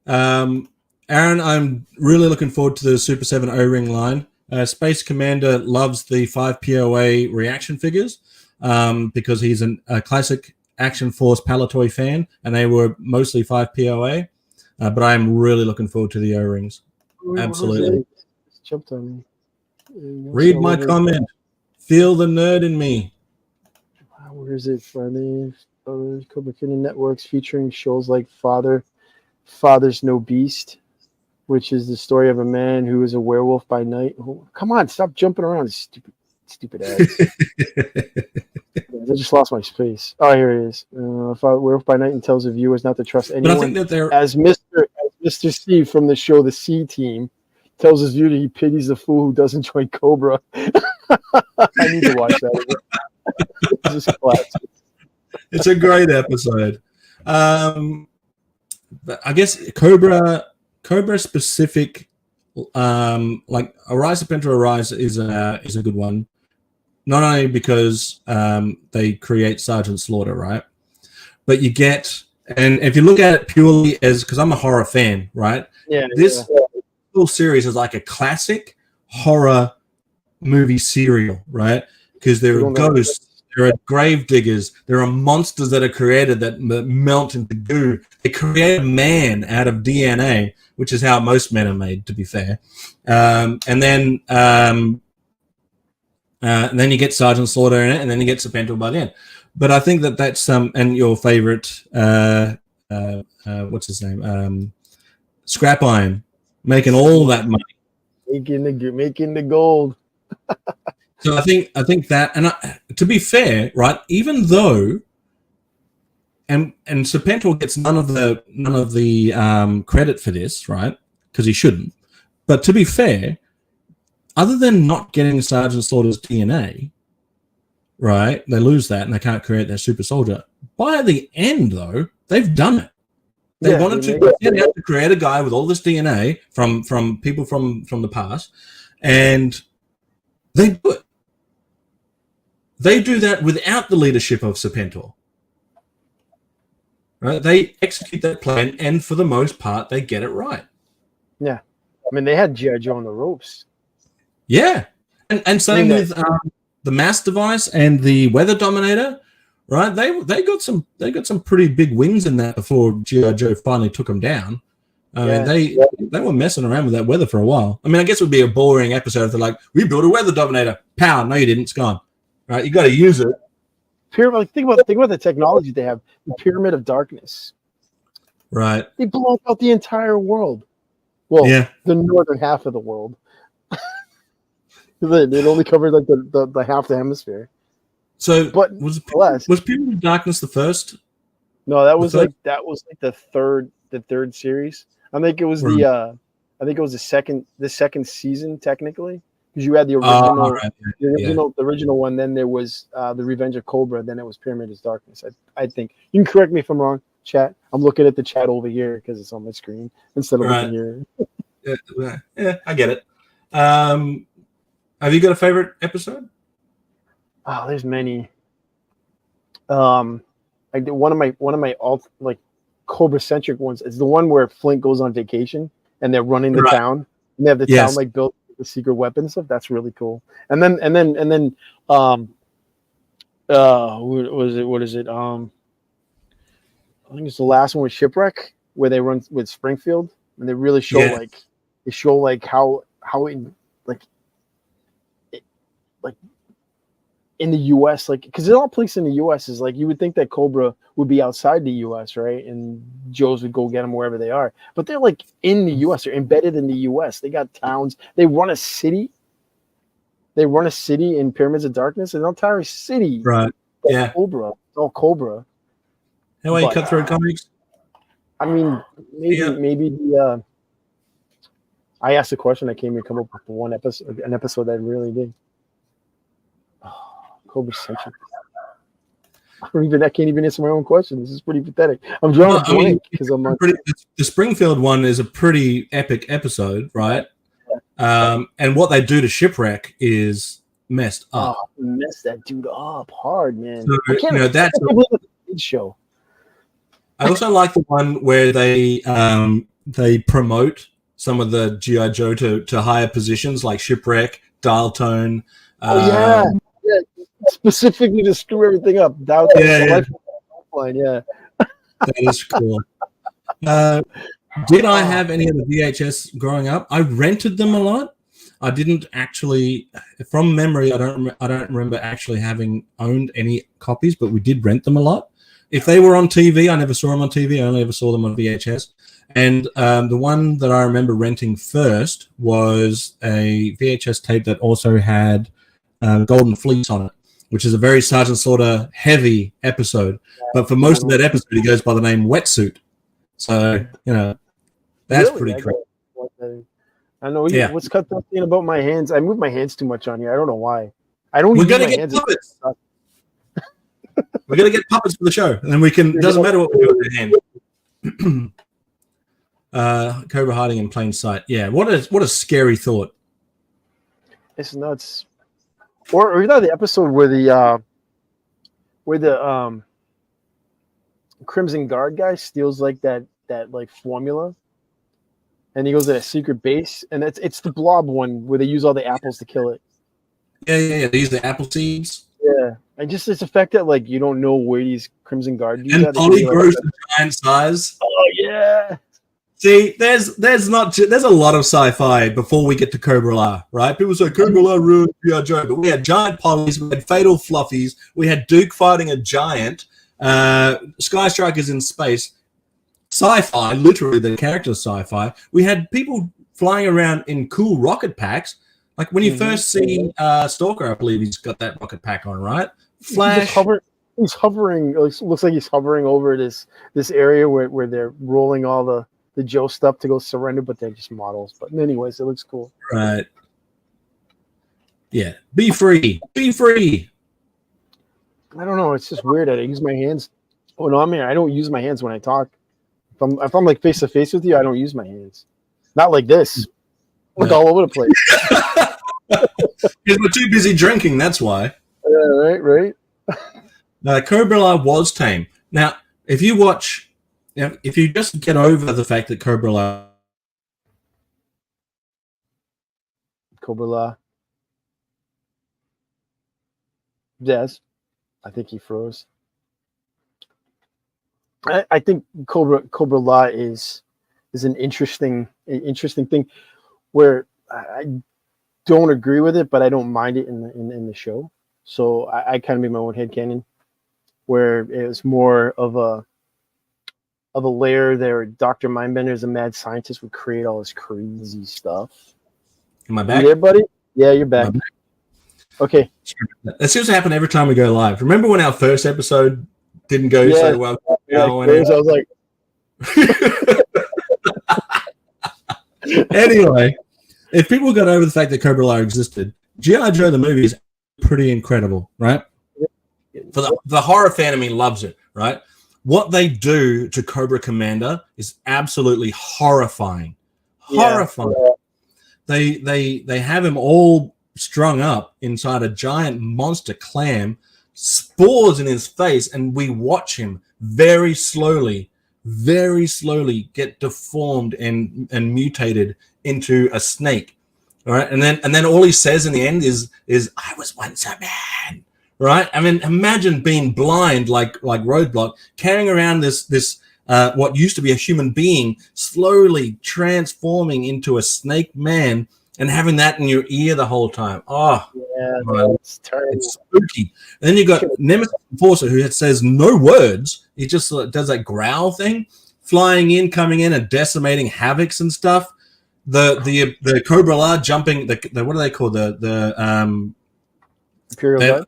S5: Aaron, I'm really looking forward to the Super 7 O-Ring line. Space Commander loves the 5 POA reaction figures because he's a classic Action Force Palatoy fan, and they were mostly 5 POA. But I'm really looking forward to the O-Rings. Absolutely.
S6: Jumped on me.
S5: Read my comment. Feel the nerd in me.
S6: Where is it? Friday, Cobra Kingdom Networks featuring shows like Father's No Beast, which is the story of a man who is a werewolf by night. Oh, come on, stop jumping around, stupid ass. I just lost my space. Oh, here it is. Werewolf by night and tells the viewers not to trust anyone.
S5: But I think that they're
S6: as Mr. C from the show The C Team tells his viewer that he pities the fool who doesn't join Cobra. I need to watch that. It's just classic.
S5: It's a great episode. But I guess Cobra specific, like Arise Serpentor Arise is a good one. Not only because they create Sergeant Slaughter, right? But you get, and if you look at it purely as, because I'm a horror fan, right?
S6: Yeah.
S5: whole series is like a classic horror movie serial, right? Because there are ghosts, there are grave diggers, there are monsters that are created that melt into goo. They create a man out of DNA, which is how most men are made, to be fair. And then you get Sergeant Slaughter in it, and then you get Serpentor by the end. But I think that's and your favorite, what's his name, Scrap Iron, making all that money,
S6: making the gold.
S5: So I think that, and to be fair, right, even though, and Serpentor gets none of the credit for this, right, because he shouldn't. But to be fair, other than not getting Sergeant Slaughter's DNA, right, they lose that and they can't create their super soldier. By the end, though, they've done it. They wanted to create a guy with all this DNA from people from the past, and they do it. They do that without the leadership of Serpentor. Right? They execute that plan, and for the most part, they get it right.
S6: Yeah. I mean, they had G.I. Joe on the ropes.
S5: Yeah. And same with the mass device and the weather dominator, right? They got some pretty big wins in that before G.I. Joe finally took them down. I mean, they were messing around with that weather for a while. I mean, I guess it would be a boring episode if they're like, we built a weather dominator. Pow, no, you didn't. It's gone. Right? You got to use it.
S6: Think about the technology they have. The Pyramid of Darkness.
S5: Right.
S6: They blow out the entire world. Well, the northern half of the world. It only covered like the half the hemisphere.
S5: So,
S6: but
S5: was Pyramid of Darkness the first?
S6: No, that was like the third series. I think it was the second season technically, because you had the original the original one. Then there was the Revenge of Cobra. Then it was Pyramid of Darkness. I think you can correct me if I'm wrong. Chat. I'm looking at the chat over here because it's on my screen instead of looking here.
S5: Yeah, I get it. Have you got a favorite episode?
S6: Oh, there's many. I did one of my Cobra centric ones is the one where Flint goes on vacation and they're running the town and they have the town like built with secret weapons stuff. That's really cool. And then what is it? I think it's the last one with Shipwreck where they run with Springfield and they really show how in the U.S. because they're all placed in the U.S. is you would think that Cobra would be outside the U.S. right, and Joes would go get them wherever they are, but they're in the U.S. They're embedded in the U.S. They got towns. They run a city. They run a city in Pyramids of Darkness, an entire city.
S5: Right. Yeah.
S6: Cobra. It's all Cobra.
S5: How you cut through comics?
S6: I mean, maybe the. I asked a question. I can't even come up with an episode that really did. Cobra Central. I can't even answer my own question. This is pretty pathetic. I'm drawing a blank because I'm like
S5: the Springfield one is a pretty epic episode, right? And what they do to Shipwreck is messed up.
S6: Oh, messed that dude up hard, man.
S5: So, that's
S6: a good show.
S5: I also like the one where they promote some of the G.I. Joe to higher positions like Shipwreck, Dial Tone.
S6: Yeah. Specifically to screw everything up. That
S5: is cool. Did I have any of the VHS growing up? I rented them a lot. I didn't actually, from memory, I don't remember actually having owned any copies, but we did rent them a lot. If they were on TV, I never saw them on TV. I only ever saw them on VHS. And the one that I remember renting first was a VHS tape that also had Golden Fleece on it, which is a very Sergeant Slaughter heavy episode. But for most of that episode, he goes by the name Wetsuit. So, that's really, pretty cool.
S6: I know. What's cut that thing about my hands? I move my hands too much on here. I don't know why. I don't.
S5: We're gonna get puppets. We're gonna get puppets for the show, and then we can. Doesn't matter what we do with your hand. Cobra hiding in plain sight. Yeah. What a scary thought.
S6: It's nuts. Or you know the episode where the Crimson Guard guy steals that formula. and he goes to a secret base, and it's the blob one where they use all the apples to kill it.
S5: Yeah. They use the apple seeds.
S6: Yeah, and just this effect that like you don't know where these Crimson Guard dudes
S5: And
S6: are. They
S5: Polly
S6: can be,
S5: grows to giant size.
S6: oh yeah.
S5: See, there's a lot of sci-fi before we get to Cobra La, right? People say Cobra La ruined G.I. Joe, but we had giant polys, we had fatal fluffies, we had Duke fighting a giant, Sky Strikers in space, sci-fi, literally the character sci-fi. We had people flying around in cool rocket packs. Like when you first see Stalker, I believe he's got that rocket pack on, right? Flash.
S6: He's hovering. Looks like he's hovering over this area where they're rolling all the Joe stuff to go surrender, but they're just models. But anyways, it looks cool.
S5: Right. Yeah. Be free. Be free.
S6: I don't know. It's just weird that I use my hands. Oh no, I don't use my hands when I talk. If I'm like face to face with you, I don't use my hands. Not like this. Look all over the place.
S5: Because we're too busy drinking, that's why.
S6: Yeah, right.
S5: Cobra La was tame. Now, if you just get over the fact that Cobra La,
S6: Yes, I think he froze. I think Cobra La is an interesting thing where I don't agree with it, but I don't mind it in the show. So I kind of made my own headcanon where it was more of a layer there. Dr. Mindbender is a mad scientist, would create all this crazy stuff.
S5: am I back?
S6: You there, buddy? Yeah, you're back. Okay.
S5: That seems to happen every time we go live. Remember when our first episode didn't go so well?
S6: Yeah, I was like,
S5: anyway, if people got over the fact that Cobra La existed, G.I. Joe the movie is pretty incredible, right? For the horror fan of me loves it, right? What they do to Cobra Commander is absolutely horrifying. Horrifying. They have him all strung up inside a giant monster clam, spores in his face, and we watch him very slowly get deformed and mutated into a snake. All right, and then all he says in the end is I was once a man. Right? I mean, imagine being blind like Roadblock, carrying around this what used to be a human being, slowly transforming into a snake man, and having that in your ear the whole time. Oh,
S6: yeah, it's terrible.
S5: It's spooky. And then you got Nemesis Enforcer, who says no words. He just does that growl thing, flying in, coming in, and decimating havocs and stuff. The Cobra La jumping. The what do they call the
S6: Imperial Guard?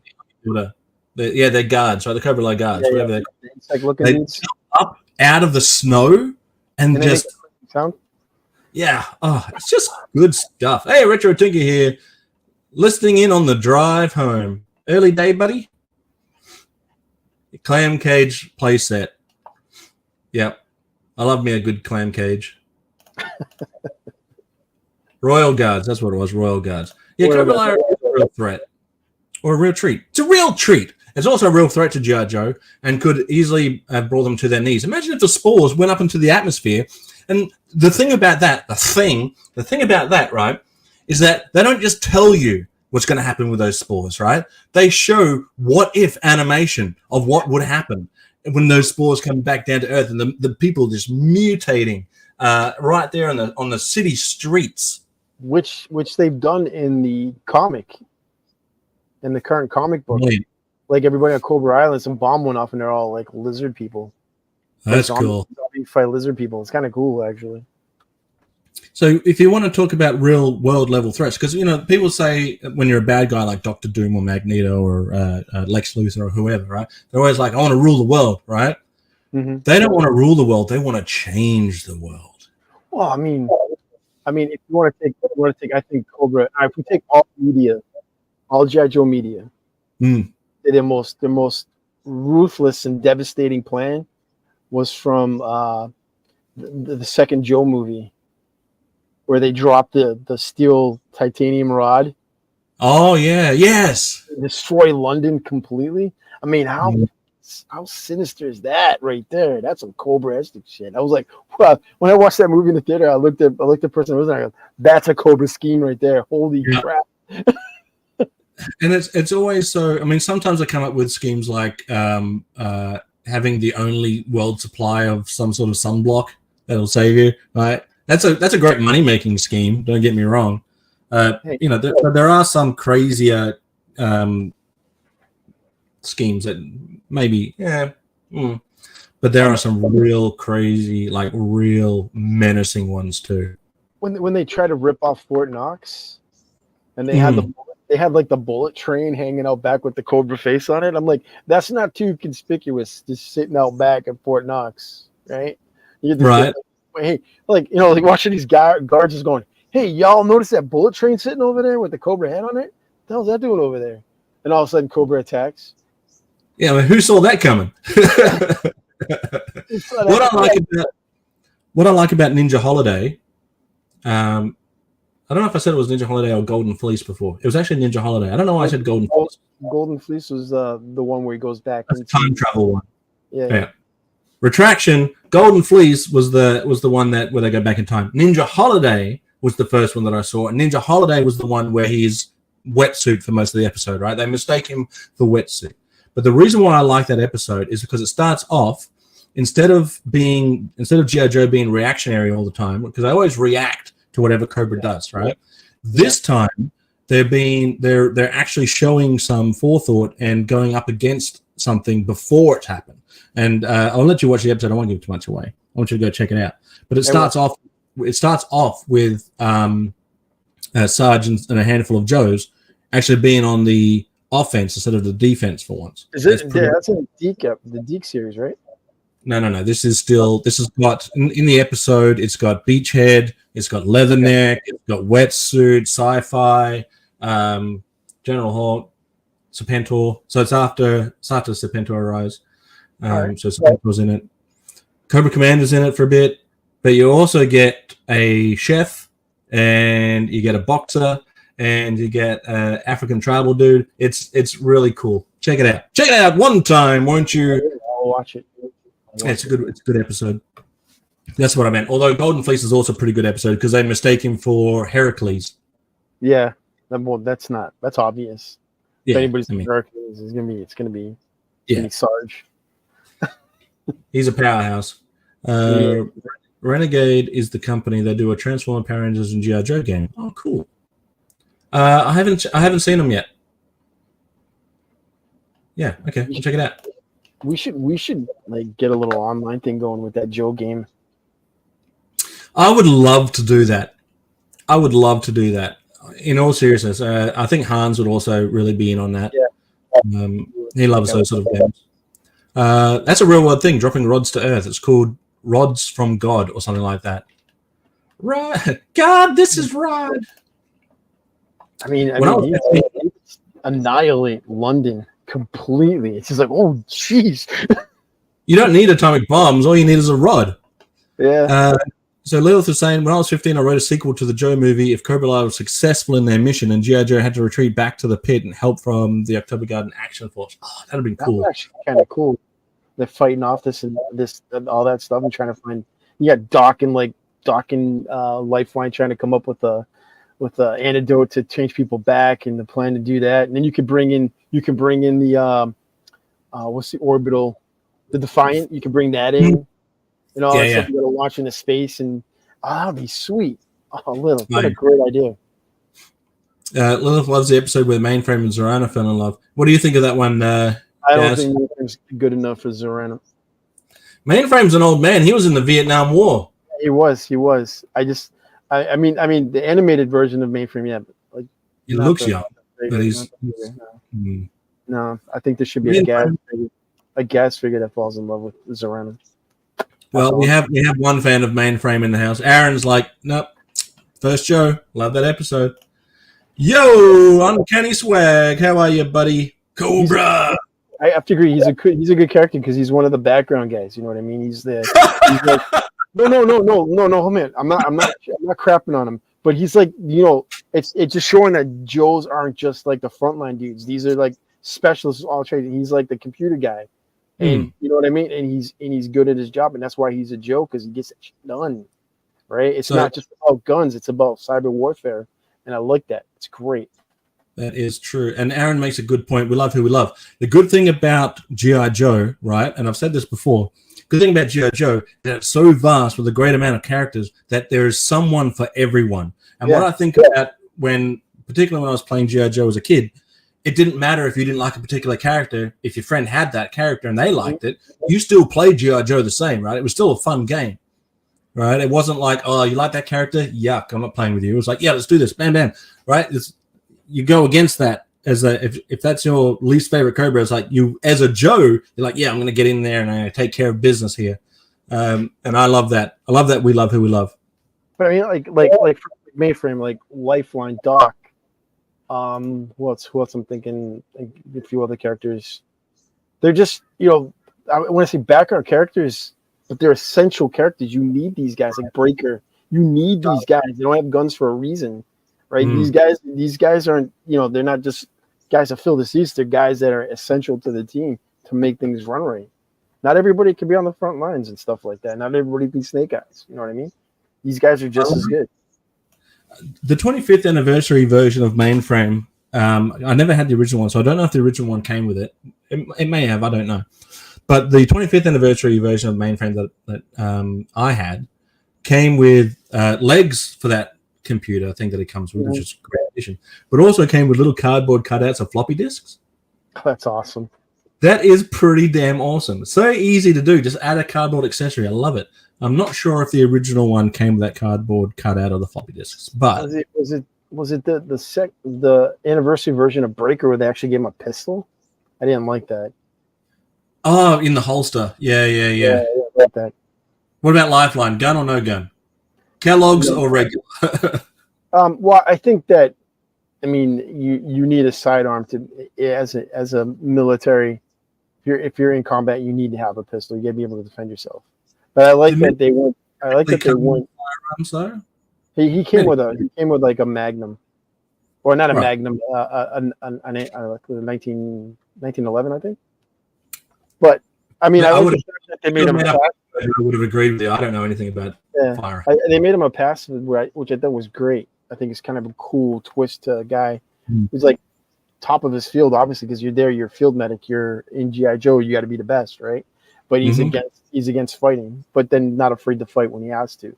S5: They're guards, right? The Cobra La guards, whatever they're called.
S6: It's like looking
S5: they jump up out of the snow and just
S6: sound.
S5: Yeah, it's just good stuff. Hey, Retro Tinker here, listening in on the drive home. Early day, buddy. Clam cage playset. Yep, I love me a good clam cage. Royal Guards, that's what it was. Royal Guards. Yeah, Cobra La is a real threat. Or a real treat. It's a real treat. It's also a real threat to G.I. Joe and could easily have brought them to their knees. Imagine if the spores went up into the atmosphere. And the thing about that, right, is that they don't just tell you what's going to happen with those spores, right? They show what if animation of what would happen when those spores come back down to Earth and the people just mutating right there on the city streets.
S6: Which they've done in the comic. In the current comic book, like everybody on Cobra Island, some bomb went off and they're all like lizard people.
S5: That's cool.
S6: Fight lizard people. It's kind of cool, actually.
S5: So, if you want to talk about real world level threats, because people say when you're a bad guy like Dr. Doom or Magneto or Lex Luthor or whoever, right? They're always like, "I want to rule the world," right? Mm-hmm. They don't want to rule the world; they want to change the world.
S6: Well, I mean, if you want to take, I think Cobra. If we take all media. All G.I. Joe media, their most ruthless and devastating plan was from the second Joe movie, where they dropped the steel titanium rod.
S5: Oh yeah, yes.
S6: Destroy London completely. I mean, how how sinister is that right there? That's some Cobra-esque shit. I was like, wow. When I watched that movie in the theater, I looked at the person who was there. I go, that's a Cobra scheme right there. Holy crap!
S5: And it's always so. I mean, sometimes I come up with schemes like having the only world supply of some sort of sunblock that'll save you. Right? That's a great money making scheme. Don't get me wrong. You know, there are some crazier schemes that maybe, but there are some real crazy, like real menacing ones too.
S6: When they try to rip off Fort Knox, and they had like the bullet train hanging out back with the Cobra face on it. I'm like, that's not too conspicuous, just sitting out back at Fort Knox, right?
S5: Right.
S6: Hey, like, you know, like watching these guards just going, hey, y'all notice that bullet train sitting over there with the Cobra head on it? What the hell's that doing over there? And all of a sudden, Cobra attacks.
S5: Yeah, I mean, who saw that coming? What I like about Ninja Holiday, I don't know if I said it was Ninja Holiday or Golden Fleece before. It was actually Ninja Holiday. I don't know why I said Golden Fleece.
S6: Golden Fleece was the one where he goes back.
S5: That's the time travel one.
S6: Yeah.
S5: Retraction. Golden Fleece was the one that where they go back in time. Ninja Holiday was the first one that I saw, and Ninja Holiday was the one where he's wetsuit for most of the episode. Right? They mistake him for wetsuit. But the reason why I like that episode is because it starts off instead of G.I. Joe being reactionary all the time, because I always react to whatever Cobra does, right? This time they're actually showing some forethought and going up against something before it's happened. And I'll let you watch the episode. I won't give too much away. I want you to go check it out. But it starts off with Sarge and a handful of Joes actually being on the offense instead of the defense for once.
S6: Is it? That's in the Deke series, right?
S5: No. This has got in the episode. It's got Beachhead. It's got Leatherneck. It's got Wetsuit, Sci-Fi, General Hawk, Serpentor. So it's after Serpentor Rise. So Serpentor's in it. Cobra Commander's in it for a bit, but you also get a chef, and you get a boxer, and you get an African tribal dude. It's really cool. Check it out. Check it out one time, won't you?
S6: I'll watch it.
S5: It's a good episode. That's what I meant. Although Golden Fleece is also a pretty good episode because they mistake him for Heracles.
S6: Yeah, well, that's obvious.
S5: Yeah,
S6: if anybody's Heracles, it's gonna be Sarge.
S5: He's a powerhouse. Renegade is the company that do a Transformer Power Rangers and G.I. Joe game. Oh, cool. I haven't seen them yet. Yeah, okay, we'll check it out.
S6: We should like get a little online thing going with that Joe game.
S5: I would love to do that. In all seriousness, I think Hans would also really be in on that. Yeah. He loves those sort of games. That's a real world thing, dropping rods to Earth. It's called Rods from God or something like that. Right. God, this is Rod.
S6: I mean, he annihilate London completely. It's just like, oh, jeez.
S5: You don't need atomic bombs. All you need is a rod.
S6: Yeah.
S5: So Lilith was saying, when I was 15, I wrote a sequel to the Joe movie. If Cobra Line was successful in their mission and G.I. Joe had to retreat back to the pit and help from the October Garden Action Force. Oh, that'd have been cool.
S6: That's actually kind of cool. They're fighting off this and all that stuff and trying to find. You got Doc and Lifeline trying to come up with a antidote to change people back and the plan to do that. And then you could bring in the what's the orbital, the Defiant. You can bring that in. And all that stuff you gotta launch into space, and that would be sweet. Oh, Lilith, what a great idea.
S5: Lilith loves the episode where Mainframe and Zorana fell in love. What do you think of that one?
S6: I don't think Mainframe's good enough for Zorana.
S5: Mainframe's an old man. He was in the Vietnam War.
S6: He was. I mean, the animated version of Mainframe, but like
S5: he looks young, but he's
S6: no. I think there should be a Gazz figure that falls in love with Zorana.
S5: Well, we have one fan of Mainframe in the house. Aaron's like, nope. First Joe, love that episode. Yo, Uncanny Swag, how are you, buddy? Cobra.
S6: I have to agree. He's a good character because he's one of the background guys. You know what I mean? He's like, no, man. I'm not crapping on him. But he's like, it's just showing that Joes aren't just like the frontline dudes. These are like specialists all trained. He's like the computer guy. And you know what I mean? And he's good at his job, and that's why he's a Joe, because he gets that shit done. Right? It's not just about guns, it's about cyber warfare. And I like that. It's great.
S5: That is true. And Aaron makes a good point. We love who we love. The good thing about G.I. Joe, right? And I've said this before, good thing about G.I. Joe, that it's so vast with a great amount of characters that there is someone for everyone. And what I think about particularly when I was playing G.I. Joe as a kid, it didn't matter if you didn't like a particular character. If your friend had that character and they liked it, you still played G.I. Joe the same, right? It was still a fun game, right? It wasn't like, oh, you like that character? Yuck, I'm not playing with you. It was like, yeah, let's do this. Bam, bam, right? You go against that if that's your least favorite Cobra. It's like you, as a Joe, you're like, yeah, I'm going to get in there and I'm going to take care of business here. And I love that. I love that we love who we love.
S6: But I mean, like for Mainframe, like Lifeline, Doc. Who else I'm thinking? A few other characters. They're just, I want to say background characters, but they're essential characters. You need these guys, like Breaker. You need these guys. They don't have guns for a reason, right? These guys aren't, they're not just guys that fill the seats. They're guys that are essential to the team to make things run right. Not everybody can be on the front lines and stuff like that. Not everybody be Snake Eyes. You know what I mean? These guys are just as good.
S5: The 25th anniversary version of Mainframe, I never had the original one, so I don't know if the original one came with it. It may have, I don't know. But the 25th anniversary version of Mainframe that I had came with legs for that computer, I think that it comes with, which is a great addition. But also came with little cardboard cutouts of floppy disks.
S6: That's awesome.
S5: That is pretty damn awesome. It's so easy to do. Just add a cardboard accessory. I love it. I'm not sure if the original one came with that cardboard cutout of the floppy disks, but
S6: was it the anniversary version of Breaker where they actually gave him a pistol? I didn't like that.
S5: Oh, in the holster. Yeah.
S6: I like that.
S5: What about Lifeline? Gun or no gun? Kellogg's or regular?
S6: Well, I think that, I mean, you need a sidearm to as a military. If you're in combat, you need to have a pistol. You got to be able to defend yourself. But I like that they went. I like that they went.
S5: Firearms, though.
S6: He came with like a Magnum, or not a Magnum, like 1911, I think. But I mean, I would that they made him. I
S5: would have agreed with you. I don't know anything about fire.
S6: They made him a passive, which I thought was great. I think it's kind of a cool twist to a guy who's like top of his field, obviously, because you're field medic, you're in G.I. Joe, you got to be the best, right? But he's against fighting, but then not afraid to fight when he has to,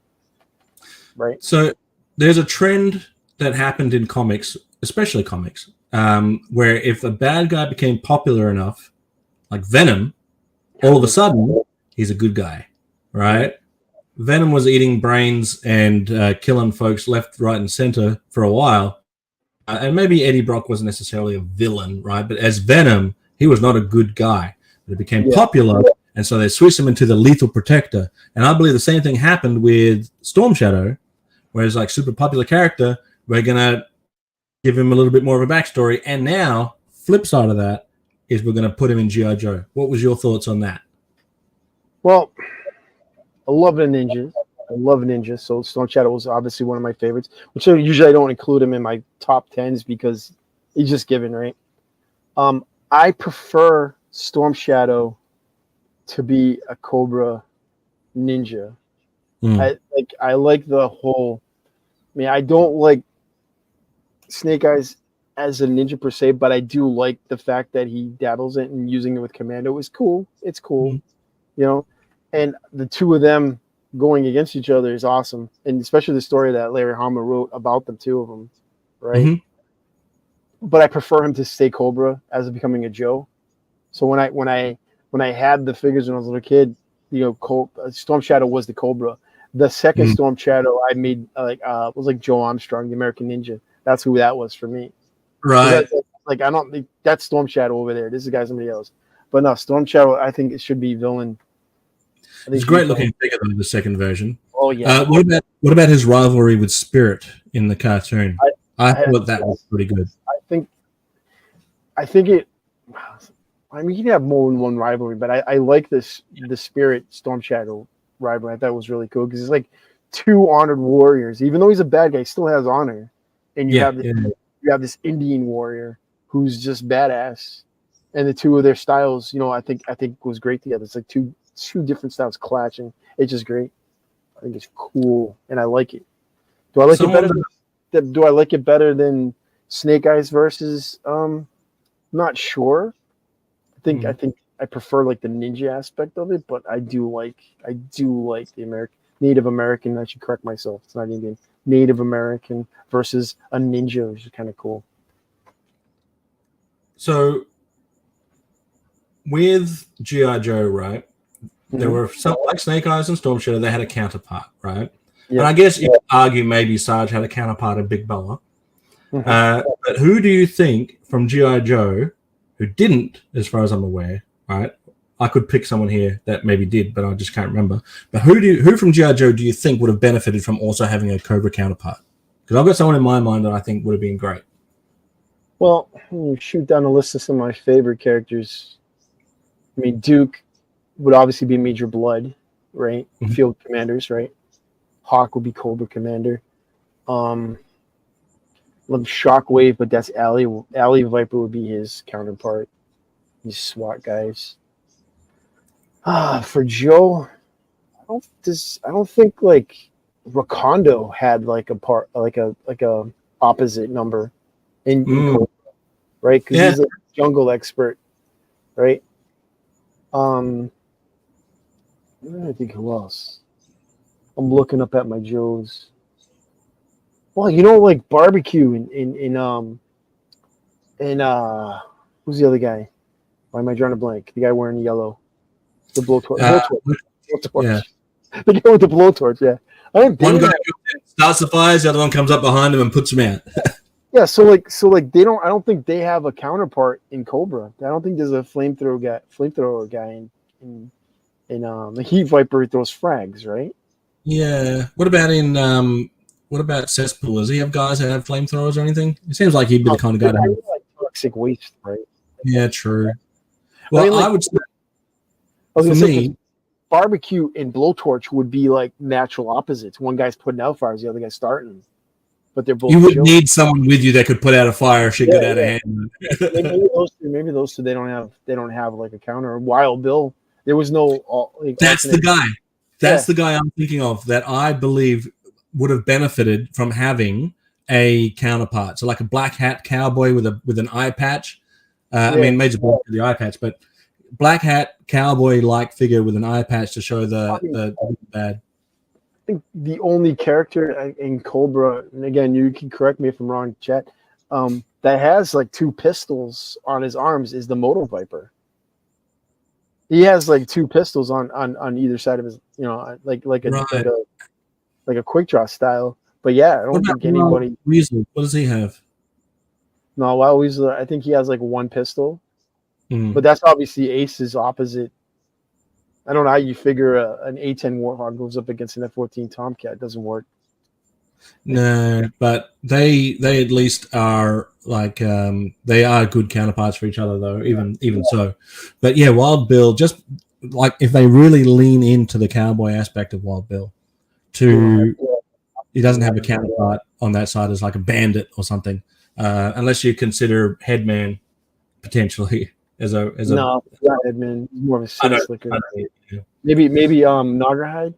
S6: right?
S5: So there's a trend that happened in comics, especially comics, where if a bad guy became popular enough, like Venom, all of a sudden he's a good guy, right? Venom was eating brains and killing folks left, right, and center for a while. And maybe Eddie Brock wasn't necessarily a villain, right? But as Venom, he was not a good guy. But it became popular, and so they switched him into the lethal protector. And I believe the same thing happened with Storm Shadow, where it's like super popular character. We're going to give him a little bit more of a backstory. And now, flip side of that is we're going to put him in G.I. Joe. What was your thoughts on that?
S6: Well, I love ninjas. So Storm Shadow was obviously one of my favorites, which usually I don't include him in my top 10s because he's just given, right? I prefer Storm Shadow to be a Cobra ninja. I like the whole. I mean, I don't like Snake Eyes as a ninja per se, but I do like the fact that he dabbles it and using it with Commando is cool. It's cool, And the two of them going against each other is awesome, and especially the story that Larry Hama wrote about the two of them, right? But I prefer him to stay Cobra as becoming a Joe. So when I had the figures when I was a little kid, Storm Shadow was the Cobra. The second Storm Shadow I made was like Joe Armstrong, the American Ninja. That's who that was for me.
S5: Right.
S6: I don't think that's Storm Shadow over there. This is the guy somebody else. But no, Storm Shadow, I think it should be villain.
S5: It's great looking figure than the second version.
S6: Oh yeah.
S5: What about his rivalry with Spirit in the cartoon? I thought that was pretty good.
S6: I think it. I mean, you can have more than one rivalry, but I like the Spirit Storm Shadow rivalry. I thought it was really cool because it's like two honored warriors. Even though he's a bad guy, he still has honor. And you have this Indian warrior who's just badass, and the two of their styles, I think was great together. It's like two different styles clashing. It's just great. I think it's cool, and I like it. Do I like it better? Do I like it better than Snake Eyes versus? Not sure. I think I prefer like the ninja aspect of it, but I do like the Native American. I should correct myself. It's not Indian. Native American versus a ninja, which is kind of cool.
S5: So with G.I. Joe, right? There were some like Snake Eyes and Storm Shadow. They had a counterpart, right? Yeah. And I guess you could argue maybe Sarge had a counterpart of Big Bella. But who do you think from G.I. Joe who didn't, as far as I'm aware, right? I could pick someone here that maybe did, but I just can't remember. But who from G.I. Joe do you think would have benefited from also having a Cobra counterpart? Because I've got someone in my mind that I think would have been great.
S6: Well, shoot down a list of some of my favorite characters. I mean, Duke would obviously be Major Blood, right? Field Commanders, right? Hawk would be Cobra Commander. Love Shockwave, but that's Alley Viper would be his counterpart. These SWAT guys. For Joe, I don't think like Rakondo had like a opposite number in Cobra, right? Because he's a jungle expert, right? I think who else? I'm looking up at my Joes. Well, like barbecue in who's the other guy? Why am I drawing a blank? The guy wearing yellow, the blowtorch.
S5: Yeah.
S6: The guy with the blowtorch. Yeah,
S5: one guy starts the fires, the other one comes up behind him and puts him out.
S6: Yeah, so like they don't. I don't think they have a counterpart in Cobra. I don't think there's a flamethrower guy in the Heat Viper throws frags, right?
S5: Yeah. What about Cesspool? Does he have guys that have flamethrowers or anything? It seems like he'd be the kind of guy to have.
S6: Like toxic waste, right?
S5: Yeah, true. Well, I would say
S6: for me, barbecue and blowtorch would be like natural opposites. One guy's putting out fires, the other guy's starting. But they're both.
S5: You would need someone with you that could put out a fire if shit got out of hand.
S6: maybe those two. They don't have like a counter. Wild Bill. There was no.
S5: That's the guy. That's the guy I'm thinking of that I believe would have benefited from having a counterpart. So like a black hat cowboy with an eye patch. I mean, Major Blood with the eye patch, but black hat cowboy like figure with an eye patch to show the bad.
S6: I think the only character in Cobra, and again, you can correct me if I'm wrong, chat, that has like two pistols on his arms is the Moto Viper. He has like two pistols on either side of his, like a quick draw style. But yeah, I don't think anybody.
S5: Weasel, what does he have?
S6: No, Wild Weasel, I think he has like one pistol. But that's obviously Ace's opposite. I don't know how you figure an A-10 Warthog goes up against an F-14 Tomcat. It doesn't work.
S5: No, but they at least are like they are good counterparts for each other though, even so. But yeah, Wild Bill, just like if they really lean into the cowboy aspect of Wild Bill, he doesnn't have a counterpart on that side as like a bandit or something, unless you consider Headman potentially as a
S6: no, not Headman. He's more of a slicker. Maybe Nagarhide.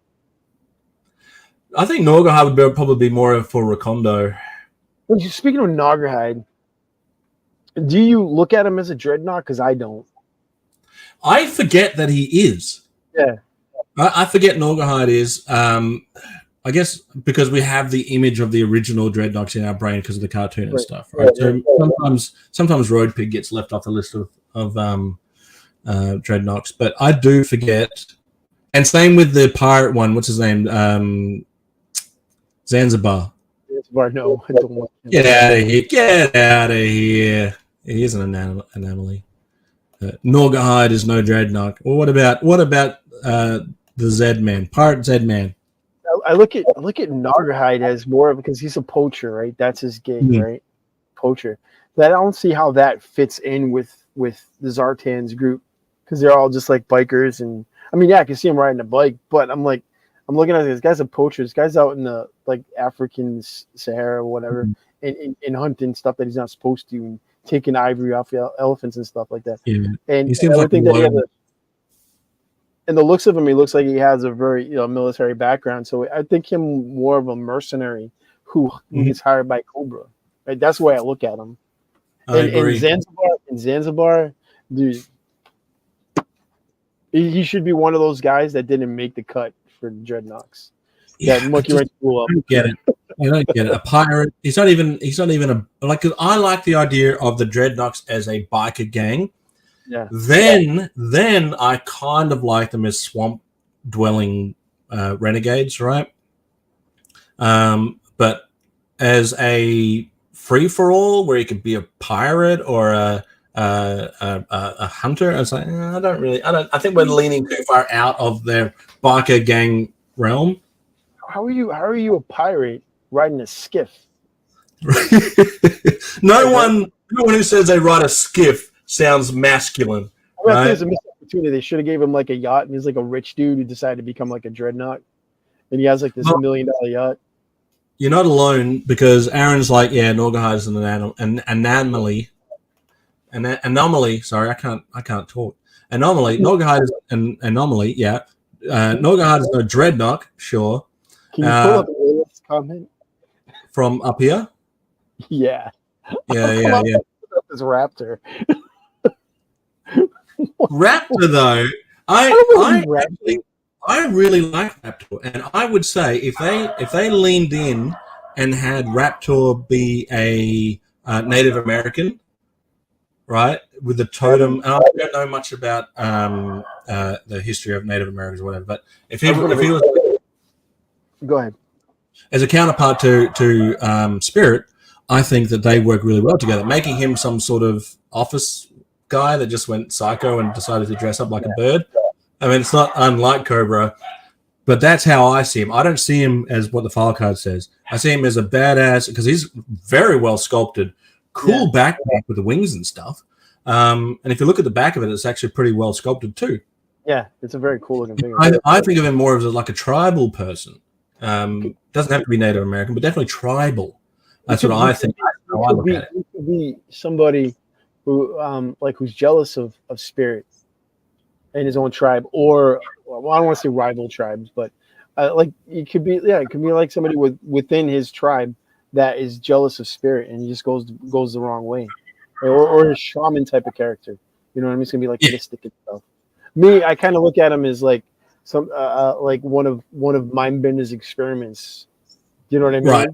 S5: I think Nagarhide would probably be more for Rakondo.
S6: Speaking of Nagarhide, do you look at him as a dreadnought? Because I don't.
S5: I forget that he is.
S6: Yeah.
S5: I forget Nagarhide is. I guess because we have the image of the original dreadnoughts in our brain because of the cartoon and stuff, right? So sometimes Road Pig gets left off the list of dreadnoughts, but I do forget. And same with the pirate one. What's his name? Zanzibar.
S6: No, I don't want him.
S5: Get out of here! Get out of here! He is an anomaly. Nagarhide is no dreadnought. Well, what about the Z-Man, Pirate Z-Man?
S6: I look at Nagarhide as more of because he's a poacher, right? That's his gig, right? Poacher. But I don't see how that fits in with the Zartan's group because they're all just like bikers, and I mean, yeah, I can see him riding a bike, but I'm looking at this guy's a poacher. This guy's out in the like African Sahara or whatever, and hunting stuff that he's not supposed to, and taking ivory off elephants and stuff like that.
S5: Yeah.
S6: And
S5: He seems
S6: I
S5: like
S6: think that he has
S5: a
S6: and the looks of him, he looks like he has a very military background. So I think him more of a mercenary who gets hired by Cobra. Right? That's the way I look at him.
S5: I
S6: And
S5: agree.
S6: in Zanzibar, dude, he should be one of those guys that didn't make the cut for Dreadnoks.
S5: Yeah,
S6: That monkey wrench blew up.
S5: I don't get it. I don't get it. A pirate. He's not even like. I like the idea of the Dreadnoks as a biker gang.
S6: Yeah.
S5: Then I kind of like them as swamp dwelling renegades, right? But as a free for all, where you could be a pirate or a hunter, I was like, I think we're leaning too far out of their biker gang realm.
S6: How are you a pirate riding a skiff?
S5: No one who says they ride a skiff sounds masculine.
S6: I think
S5: Right?
S6: there's a missed opportunity. They should have gave him like a yacht, and he's like a rich dude who decided to become like a dreadnought, and he has like this $1 million yacht.
S5: You're not alone, because Aaron's like, yeah, Norgahide's an anomaly. An anomaly. Sorry, I can't talk. Anomaly. Norgahide is an anomaly. Yeah. Norgahide is no dreadnought. Sure.
S6: Can you pull up a latest comment?
S5: From up here.
S6: Yeah.
S5: Yeah.
S6: This raptor.
S5: Raptor though, I really like Raptor, and I would say if they leaned in and had Raptor be a Native American, right, with the totem. I don't know much about the history of Native Americans or whatever, but if he was,
S6: go ahead,
S5: as a counterpart to Spirit, I think that they work really well together, making him some sort of office guy that just went psycho and decided to dress up like a bird. I mean, it's not unlike Cobra, but that's how I see him. I don't see him as what the file card says. I see him as a badass, because he's very well sculpted, cool backpack with the wings and stuff. And if you look at the back of it, it's actually pretty well sculpted too.
S6: Yeah, it's a very cool looking thing.
S5: I think of him more as like a tribal person. Doesn't have to be Native American, but definitely tribal. That's what I think.
S6: He could be somebody who, who's jealous of Spirit and his own tribe, or I don't want to say rival tribes, but it could be like somebody within his tribe that is jealous of Spirit, and he just goes the wrong way, or a shaman type of character. You know what I mean? It's gonna be like mystic and stuff. Me, I kind of look at him as like some like one of Mindbender's experiments. You know what I mean?
S5: Right.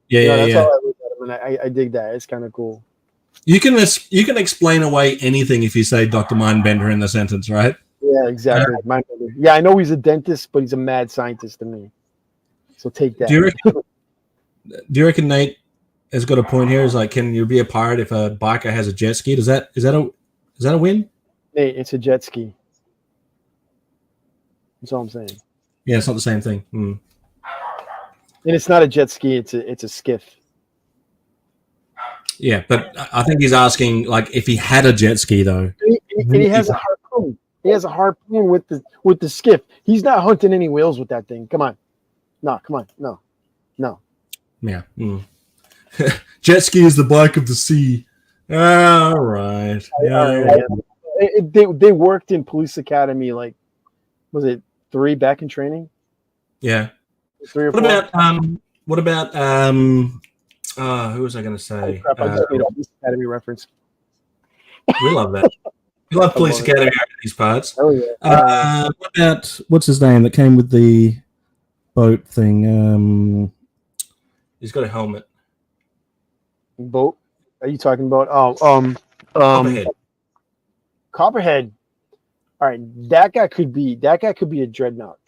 S5: Yeah,
S6: that's how I look at him, and I dig that. It's kind of cool.
S5: You can explain away anything if you say Dr. Mindbender in the sentence, right?
S6: Yeah, exactly. Mindbender. Yeah, I know he's a dentist, but he's a mad scientist to me. So take that.
S5: Do you reckon Nate has got a point here? Is like, can you be a pirate if a biker has a jet ski? Is that a win?
S6: Nate, it's a jet ski. That's all I'm saying.
S5: Yeah, it's not the same thing.
S6: And it's not a jet ski. It's a skiff.
S5: Yeah, but I think he's asking like if he had a jet ski though.
S6: And he has a harpoon. He has a harpoon with the skiff. He's not hunting any whales with that thing. Come on. No, come on. No.
S5: Yeah. Jet ski is the bike of the sea. All right. Yeah.
S6: They worked in police academy, like, was it 3 back in training?
S5: Yeah.
S6: 3 or 4.
S5: What about who was I going to say?
S6: Oh, crap, I just made a police academy reference.
S5: We love that. We love police academy over these parts.
S6: Oh yeah.
S5: What about what's his name that came with the boat thing? He's got a helmet.
S6: Boat? Are you talking about?
S5: Copperhead.
S6: Copperhead. All right, that guy could be a dreadnought.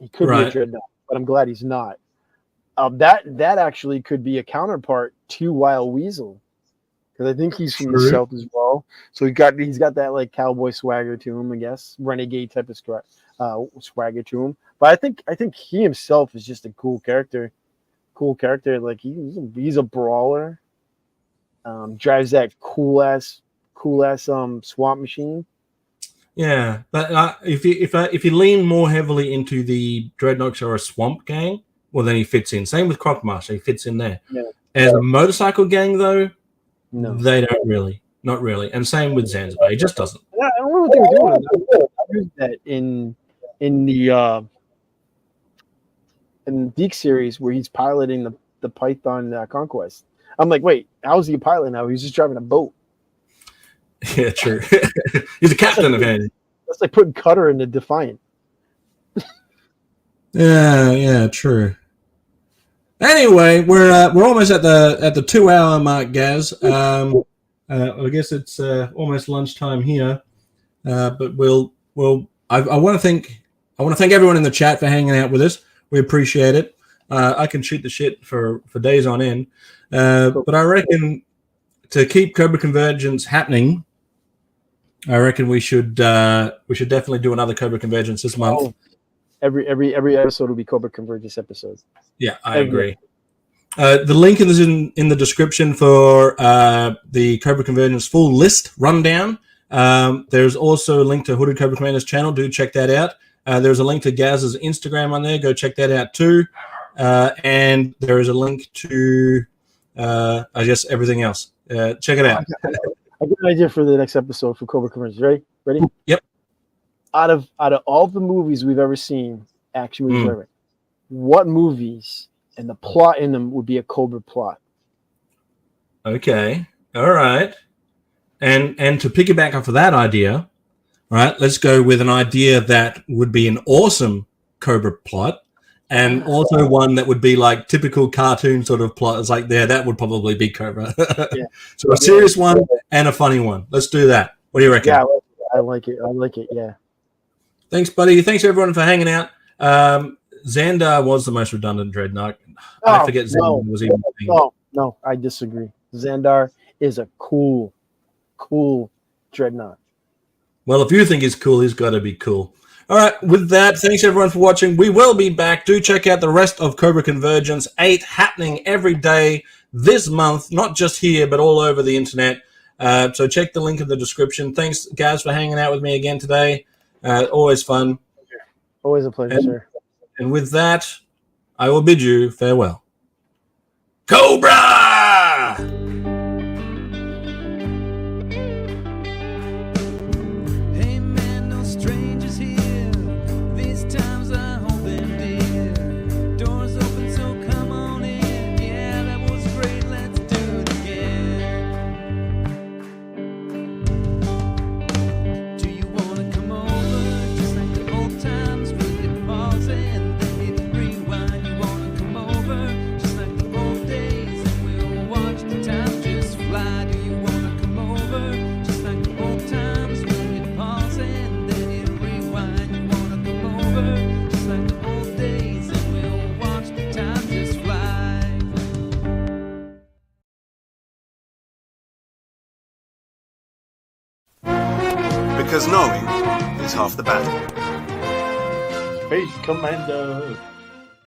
S6: He could be a dreadnought, but I'm glad he's not. That actually could be a counterpart to Wild Weasel, because I think he's from the South as well. So he's got that like cowboy swagger to him, I guess, renegade type of swagger to him. But I think he himself is just a cool character. Like he's a brawler. Drives that cool ass swamp machine.
S5: Yeah, but if you lean more heavily into the Dreadnoks or a swamp gang, well then he fits in. Same with Crocmaster, he fits in there.
S6: Yeah.
S5: As a motorcycle gang though,
S6: No.
S5: They don't really. Not really. And same with Zanzibar. It just doesn't.
S6: Yeah, I don't know what they were doing. I used that in the Deke series where he's piloting the Python Conquest. I'm like, wait, how's he a pilot now? He's just driving a boat.
S5: Yeah, true. He's a captain of it.
S6: That's like putting Cutter in the Defiant.
S5: Yeah, true. Anyway, we're almost at the 2 hour mark, Gaz. I guess it's almost lunchtime here. But I want to thank everyone in the chat for hanging out with us. We appreciate it. I can shoot the shit for days on end. But I reckon to keep Cobra Convergence happening, I reckon we should definitely do another Cobra Convergence this month.
S6: Oh, every episode will be Cobra Convergence episodes.
S5: Yeah, I agree. The link is in the description for the Cobra Convergence full list rundown. There's also a link to Hooded Cobra Commander's channel. Do check that out. There's a link to Gazz's Instagram on there. Go check that out too. And there is a link to, I guess, everything else. Check it out.
S6: I got an idea for the next episode for Cobra Convergence. Ready?
S5: Yep.
S6: Out of all the movies we've ever seen, action movies, ever, what movies and the plot in them would be a Cobra plot?
S5: Okay. All right. And to piggyback off of that idea, all right, let's go with an idea that would be an awesome Cobra plot, and also one that would be like typical cartoon sort of plot. It's like, that would probably be Cobra.
S6: Yeah.
S5: So a serious one and a funny one. Let's do that. What do you reckon?
S6: Yeah, I like it. Yeah.
S5: Thanks, buddy. Thanks, everyone, for hanging out. Xandar was the most redundant dreadnought. I forget Xandar was even a thing.
S6: No, I disagree. Xandar is a cool dreadnought.
S5: Well, if you think he's cool, he's got to be cool. All right, with that, thanks, everyone, for watching. We will be back. Do check out the rest of Cobra Convergence 8 happening every day this month, not just here, but all over the internet. So check the link in the description. Thanks, guys, for hanging out with me again today. Always fun.
S6: Always a pleasure, sir.
S5: And with that, I will bid you farewell. Cobra!
S4: Hey man, no strangers here. These times I hold them dear. Doors open, so come on in. Yeah, that was great. Let's do it again. Do you wanna come over? Just like the old times, we hit pause and then hit rewind. You wanna come over? Just like the old days, and we'll watch the time just fly. Do you wanna come over? Just like the old times, we hit pause and then hit rewind. You wanna come over? Just like the old days, and we'll watch the time just fly.
S9: Because knowing is half the battle.
S6: Space Commander.